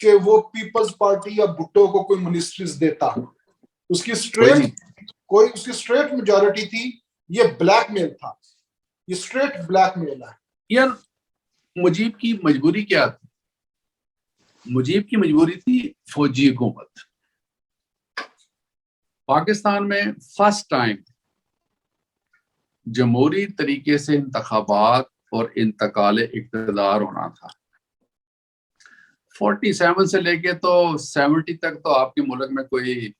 کہ وہ پیپلز پارٹی یا بھٹو کو کوئی منسٹریز دیتا، اس کی اسٹریٹ میجورٹی تھی، یہ بلیک میل تھا، یہ اسٹریٹ بلیک میل ہے۔ یار مجیب کی مجبوری کیا تھی؟ مجیب کی مجبوری تھی فوجی حکومت۔ پاکستان میں فرسٹ ٹائم جمہوری طریقے سے انتخابات اور انتقال اقتدار ہونا تھا۔ 47 سے لے کے تو 70 تک تو آپ کے ملک میں کوئی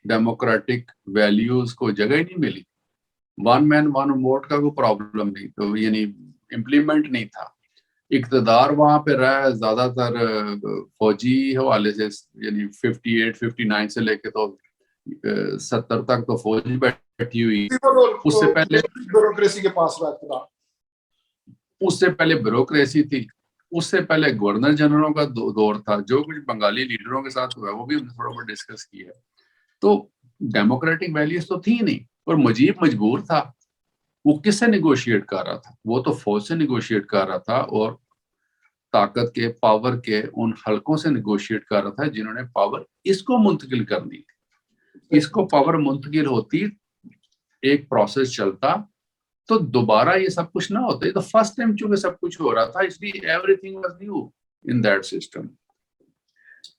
ڈیموکریٹک ویلیوز کو جگہ ہی نہیں ملی، ون مین ون ووٹ کا کوئی پرابلم نہیں، تو یعنی امپلیمنٹ نہیں تھا۔ اقتدار وہاں پہ رہا زیادہ تر فوجی حوالے سے، یعنی 58 59 سے لے کے تو 70 تک تو فوج بیٹھی ہوئی۔ اس سے پہلے بیوروکریسی کے پاس رہا، اس سے پہلے بیوروکریسی تھی، اس سے پہلے گورنر جنرلوں کا دور تھا، جو کچھ بنگالی لیڈروں کے ساتھ ہوا ہے وہ بھی ہم نے تھوڑا بہت ڈسکس کیا ہے۔ تو ڈیموکریٹک ویلیوز تو تھی نہیں، اور مجیب مجبور تھا۔ وہ کس سے نیگوشیٹ کر رہا تھا؟ وہ تو فوج سے نیگوشیٹ کر رہا تھا، اور طاقت کے، پاور کے ان حلقوں سے نیگوشیٹ کر رہا تھا جنہوں نے پاور اس کو منتقل کرنی تھی۔ اس کو پاور منتقل ہوتی، ایک پروسیس چلتا، تو دوبارہ یہ سب کچھ نہ ہوتا۔ تو فرسٹ ٹائم چونکہ سب کچھ ہو رہا تھا، اس لیے every thing was new in that system.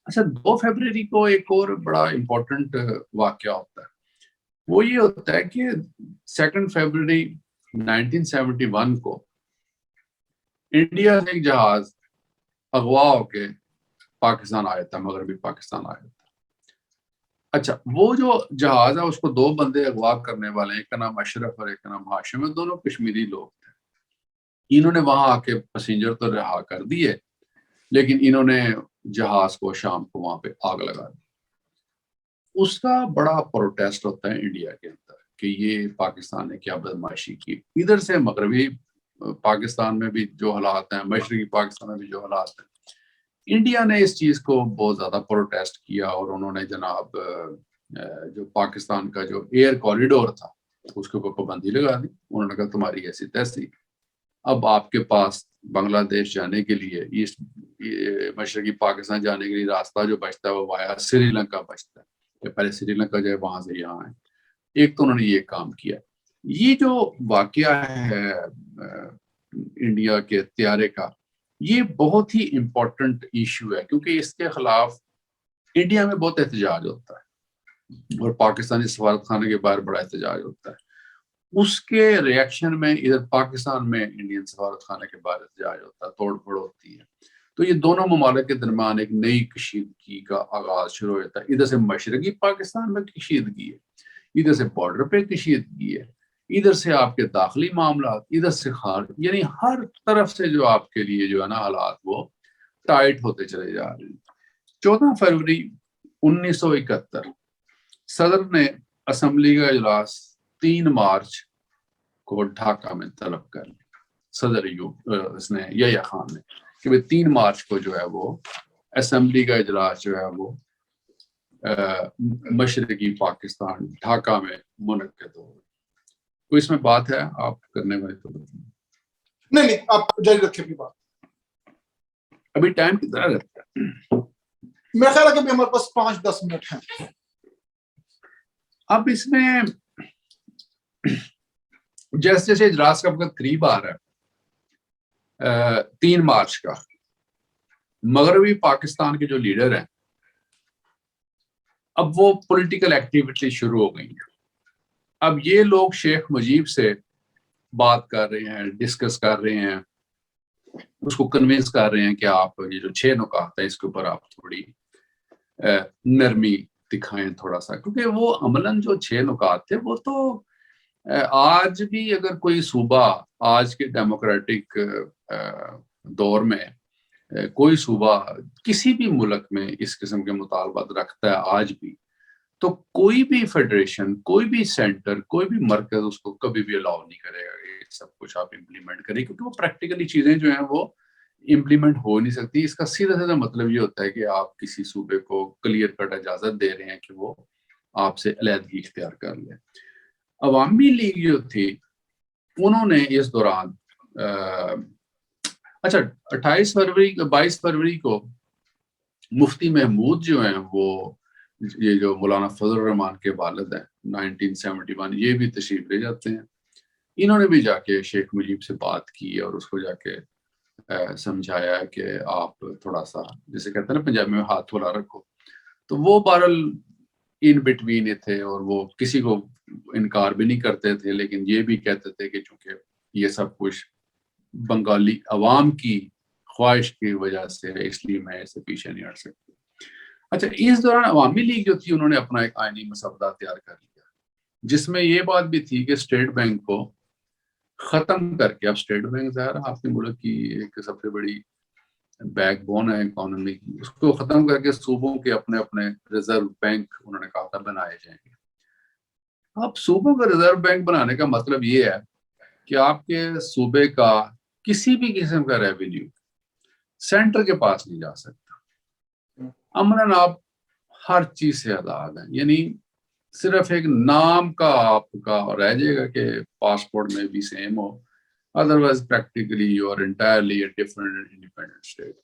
اچھا، 2 فروری کو ایک اور بڑا امپورٹنٹ واقعہ ہوتا ہے، وہ یہ ہوتا ہے کہ 2 فروری 1971 کو انڈیا سے ایک جہاز اغوا ہو کے پاکستان آیا تھا، مغربی پاکستان آیا تھا۔ اچھا، وہ جو جہاز ہے اس کو 2 بندے اغوا کرنے والے ہیں، ایک کا نام اشرف اور ایک کا نام ہاشم ہے، دونوں کشمیری لوگ تھے۔ انہوں نے وہاں آ کے پیسنجر تو رہا کر دیے، لیکن انہوں نے جہاز کو شام کو وہاں پہ آگ لگا دی۔ اس کا بڑا پروٹیسٹ ہوتا ہے انڈیا کے اندر کہ یہ پاکستان نے کیا بدماشی کی۔ ادھر سے مغربی پاکستان میں بھی جو حالات ہیں، مشرقی پاکستان میں بھی جو حالات ہیں، انڈیا نے اس چیز کو بہت زیادہ پروٹیسٹ کیا، اور انہوں نے جناب جو پاکستان کا جو ایئر کوریڈور تھا اس کے اوپر پابندی لگا دی۔ انہوں نے کہا تمہاری ایسی تیسی، اب آپ کے پاس بنگلہ دیش جانے کے لیے، ایسٹ مشرقی پاکستان جانے کے لیے راستہ جو بچتا ہے وہ وایا سری لنکا بچتا ہے، کہ پہلے سری لنکا جائے وہاں سے یہاں آئے۔ ایک تو انہوں نے یہ کام کیا۔ یہ جو واقعہ ہے انڈیا کے طیارے کا، یہ بہت ہی امپورٹنٹ ایشو ہے، کیونکہ اس کے خلاف انڈیا میں بہت احتجاج ہوتا ہے، اور پاکستانی سفارت خانے کے باہر بڑا احتجاج ہوتا ہے۔ اس کے ریئیکشن میں ادھر پاکستان میں انڈین سفارت خانے کے باہر احتجاج ہوتا ہے، توڑ پھوڑ ہوتی ہے۔ تو یہ دونوں ممالک کے درمیان ایک نئی کشیدگی کا آغاز شروع ہو جاتا ہے. ادھر سے مشرقی پاکستان میں کشیدگی ہے، ادھر سے بارڈر پہ کشیدگی ہے، ادھر سے آپ کے داخلی معاملات، ادھر سے خارج، یعنی ہر طرف سے جو آپ کے لیے جو ہے نا حالات وہ ٹائٹ ہوتے چلے جا رہے ہیں. 14 فروری 1971 صدر نے اسمبلی کا اجلاس 3 مارچ کو ڈھاکہ میں طلب کر لیا. صدر اس نے یحییٰ خان نے کہ 3 مارچ کو جو ہے وہ اسمبلی کا اجلاس جو ہے وہ مشرقی پاکستان ڈھاکہ میں منعقد ہو. کوئی اس میں بات ہے آپ کرنے والے تو نہیں آپ جاری رکھیں اپنی بات. ابھی ٹائم کتنا رہتا ہے؟ میرا خیال ہے کہ ہمارے پاس 5-10 منٹ ہیں. اب اس میں جیسے جیسے اجلاس کا وقت قریب آ رہا ہے 3 مارچ کا، مغربی پاکستان کے جو لیڈر ہیں اب وہ پولیٹیکل ایکٹیویٹی شروع ہو گئی ہیں. اب یہ لوگ شیخ مجیب سے بات کر رہے ہیں، ڈسکس کر رہے ہیں، اس کو کنونس کر رہے ہیں کہ آپ یہ جو 6 نکات ہے اس کے اوپر آپ تھوڑی نرمی دکھائیں تھوڑا سا، کیونکہ وہ عملاً جو 6 نکات تھے وہ تو آج بھی اگر کوئی صوبہ آج کے ڈیموکریٹک دور میں کوئی صوبہ کسی بھی ملک میں اس قسم کے مطالبات رکھتا ہے آج بھی، تو کوئی بھی فیڈریشن، کوئی بھی سینٹر، کوئی بھی مرکز اس کو کبھی بھی الاؤ نہیں کرے گا کہ یہ سب کچھ آپ امپلیمنٹ کریں، کیونکہ وہ پریکٹیکلی چیزیں جو ہیں وہ امپلیمنٹ ہو نہیں سکتی. اس کا سیدھا سیدھا مطلب یہ ہوتا ہے کہ آپ کسی صوبے کو کلیئر کٹ اجازت دے رہے ہیں کہ وہ آپ سے علیحدگی اختیار کر لیں. عوامی لیگ جو تھی انہوں نے اس دوران 22 فروری کو مفتی محمود جو ہیں وہ یہ جو مولانا فضل الرحمان کے والد ہیں 1971 یہ بھی تشریف لے جاتے ہیں. انہوں نے بھی جا کے شیخ مجیب سے بات کی اور اس کو جا کے سمجھایا کہ آپ تھوڑا سا جیسے کہتے ہیں نا پنجابی میں ہاتھ تھوڑا رکھو. تو وہ بہرحال ان بٹوین تھے اور وہ کسی کو انکار بھی نہیں کرتے تھے، لیکن یہ بھی کہتے تھے کہ چونکہ یہ سب کچھ بنگالی عوام کی خواہش کی وجہ سے ہے اس لیے میں اسے پیچھے نہیں ہٹ سکتی. اچھا، اس دوران عوامی لیگ جو تھی انہوں نے اپنا ایک آئینی مسودہ تیار کر لیا جس میں یہ بات بھی تھی کہ اسٹیٹ بینک کو ختم کر کے، اب اسٹیٹ بینک ظاہر آپ کے ملک کی ایک سب سے بڑی بیک بون ہے اکانومی کی، اس کو ختم کر کے صوبوں کے اپنے اپنے ریزرو بینک انہوں نے کہا تھا بنائے جائیں گے. اب صوبوں کا ریزرو بینک بنانے کا مطلب یہ ہے کہ آپ کے صوبے کا کسی بھی قسم کا ریونیو سینٹر کے پاس نہیں جا سکتا. امراً آپ ہر چیز سے آزاد ہیں، یعنی صرف ایک نام کا آپ کا رہ جائے گا کہ پاسپورٹ میں بھی سیم ہو، otherwise practically you are entirely a different independent state.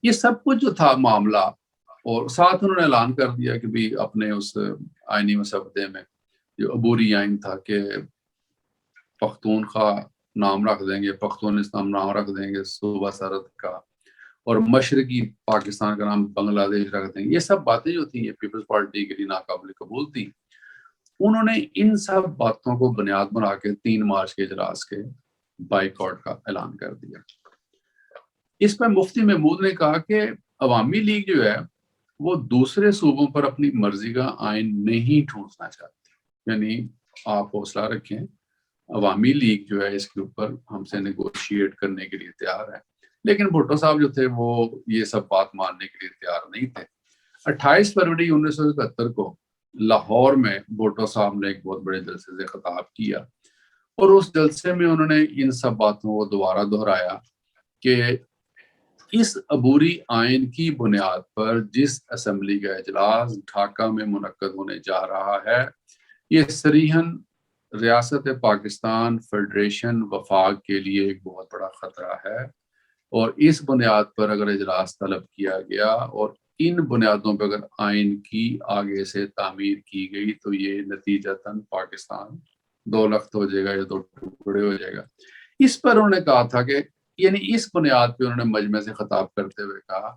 یہ سب کچھ جو تھا معاملہ، اور ساتھ انہوں نے اعلان کر دیا کہ بھی اپنے اس آئینی مسودے میں جو عبوری آئین تھا کہ پختونخوا نام رکھ دیں گے، پختونستان نام رکھ دیں گے صوبہ سرحد کا، اور مشرقی پاکستان کا نام بنگلہ دیش رکھ دیں گے. یہ سب باتیں جو تھیں یہ پیپلز پارٹی کے لیے ناقابل قبول تھی. انہوں نے ان سب باتوں کو بنیاد بنا کے 3 مارچ کے اجلاس کے بائیکاٹ کا اعلان کر دیا. اس پر مفتی محمود نے کہا کہ عوامی لیگ جو ہے وہ دوسرے صوبوں پر اپنی مرضی کا آئین نہیں ٹھونسنا چاہتی، یعنی آپ حوصلہ رکھیں، عوامی لیگ جو ہے اس کے اوپر ہم سے نیگوشیٹ کرنے کے لیے تیار ہے. لیکن بھٹو صاحب جو تھے وہ یہ سب بات ماننے کے لیے تیار نہیں تھے. 28 فروری 1971 کو لاہور میں بھٹو صاحب نے ایک بہت بڑے جلسے سے خطاب کیا، اور اس جلسے میں انہوں نے ان سب باتوں کو دوبارہ دہرایا کہ اس عبوری آئین کی بنیاد پر جس اسمبلی کا اجلاس ڈھاکہ میں منعقد ہونے جا رہا ہے یہ صریحاً ریاست پاکستان فیڈریشن وفاق کے لیے ایک بہت بڑا خطرہ ہے، اور اس بنیاد پر اگر اجلاس طلب کیا گیا اور ان بنیادوں پر اگر آئین کی آگے سے تعمیر کی گئی تو یہ نتیجتاً پاکستان 2 لخت ہو جائے گا یا 2 ٹکڑے ہو جائے گا. اس پر انہوں نے کہا تھا کہ یعنی اس بنیاد پہ انہوں نے مجمع سے خطاب کرتے ہوئے کہا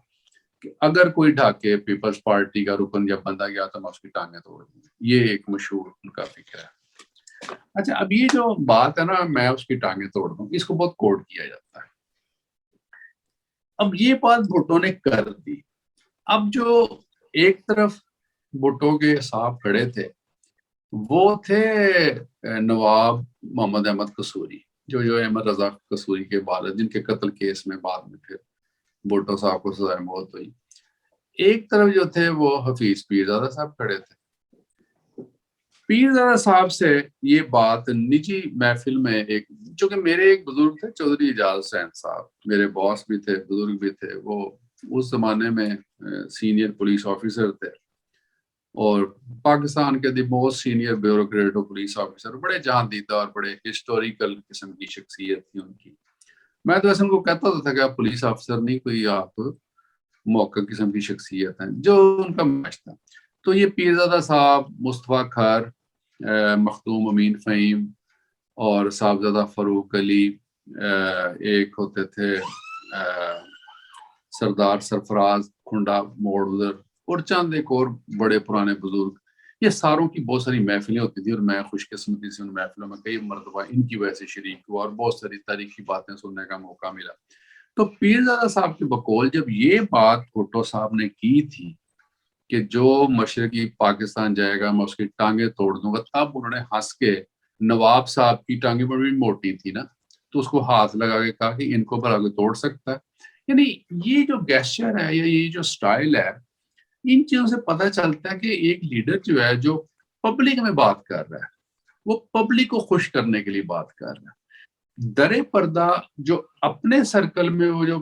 کہ اگر کوئی ڈھاکے پیپلز پارٹی کا رکن یا بندہ گیا تو میں اس کی ٹانگیں توڑ دوں. یہ ایک مشہور ان کا فکر ہے. اچھا، اب یہ جو بات ہے نا میں اس کی ٹانگیں توڑ دوں، اس کو بہت کوٹ کیا جاتا ہے. اب یہ بات بھٹو نے کر دی. اب جو ایک طرف بھٹو کے صاحب کھڑے تھے وہ تھے نواب محمد احمد قصوری, جو احمد رضا قصوری کے والد, جن کے قتل کیس میں بعد میں پھر بھٹو صاحب کو سزائے موت ہوئی. ایک طرف جو تھے وہ حفیظ پیرزادہ صاحب کھڑے تھے. پیرزادہ صاحب سے یہ بات نجی محفل میں, ایک چونکہ میرے ایک بزرگ تھے چودھری اعجاز حسین صاحب, میرے باس بھی تھے, بزرگ بھی تھے, وہ اس زمانے میں سینئر پولیس آفیسر تھے اور پاکستان کے دی موسٹ سینئر بیوروکریٹ اور پولیس آفیسر, بڑے جان دیدہ اور بڑے ہسٹوریکل قسم کی شخصیت تھی ان کی. میں تو ایسے ان کو کہتا تھا کہ آپ پولیس آفیسر نہیں, کوئی آپ موقع قسم کی شخصیت ہیں, جو ان کا میچ تھا. تو یہ پیرزادہ صاحب, مصطفیٰ کھر, مختوم امین فہیم اور صاحبزادہ فاروق علی, ایک ہوتے تھے سردار سرفراز کھنڈا موڑ ادھر, اور چند ایک اور بڑے پرانے بزرگ, یہ ساروں کی بہت ساری محفلیں ہوتی تھیں اور میں خوش قسمتی سے ان محفلوں میں کئی مرتبہ ان کی وجہ سے شریک ہوا اور بہت ساری تاریخی باتیں سننے کا موقع ملا. تو پیرزادہ صاحب کے بقول جب یہ بات بھٹو صاحب نے کی تھی کہ جو مشرقی پاکستان جائے گا میں اس کی ٹانگیں توڑ دوں گا, تب انہوں نے ہنس کے, نواب صاحب کی ٹانگیں بڑی موٹی تھی نا, تو اس کو ہاتھ لگا کے کہا کہ ان کو بھلا کوئی توڑ سکتا ہے. یعنی یہ جو گیسچر ہے یا یہ جو سٹائل ہے, ان چیزوں سے پتہ چلتا ہے کہ ایک لیڈر جو ہے جو پبلک میں بات کر رہا ہے وہ پبلک کو خوش کرنے کے لیے بات کر رہا ہے. درے پردہ جو اپنے سرکل میں وہ جو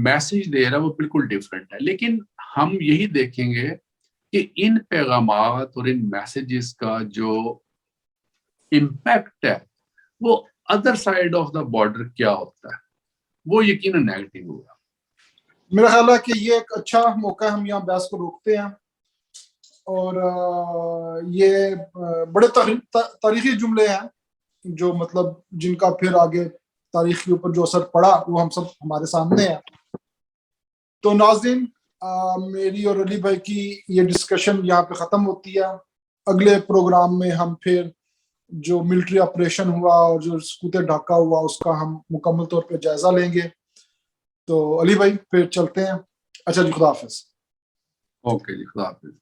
میسج دے رہا ہے وہ بالکل ڈیفرنٹ ہے, لیکن ہم یہی دیکھیں گے کہ ان پیغامات اور ان میسیجز کا جو امپیکٹ ہے وہ other side of the border کیا ہوتا ہے, وہ یقیناً نیگیٹو ہوگا. میرا خیال ہے کہ یہ ایک اچھا موقع ہے, ہم یہاں بحث کو روکتے ہیں. اور یہ بڑے تاریخی جملے ہیں جو مطلب جن کا پھر آگے تاریخ کے اوپر جو اثر پڑا وہ ہم سب ہمارے سامنے ہے. تو ناظرین, میری اور علی بھائی کی یہ ڈسکشن یہاں پہ ختم ہوتی ہے. اگلے پروگرام میں ہم پھر جو ملٹری آپریشن ہوا اور جو سکوت ڈھاکہ ہوا اس کا ہم مکمل طور پہ جائزہ لیں گے. تو علی بھائی پھر چلتے ہیں. اچھا جی, خدا حافظ. اوکے جی, خدا حافظ.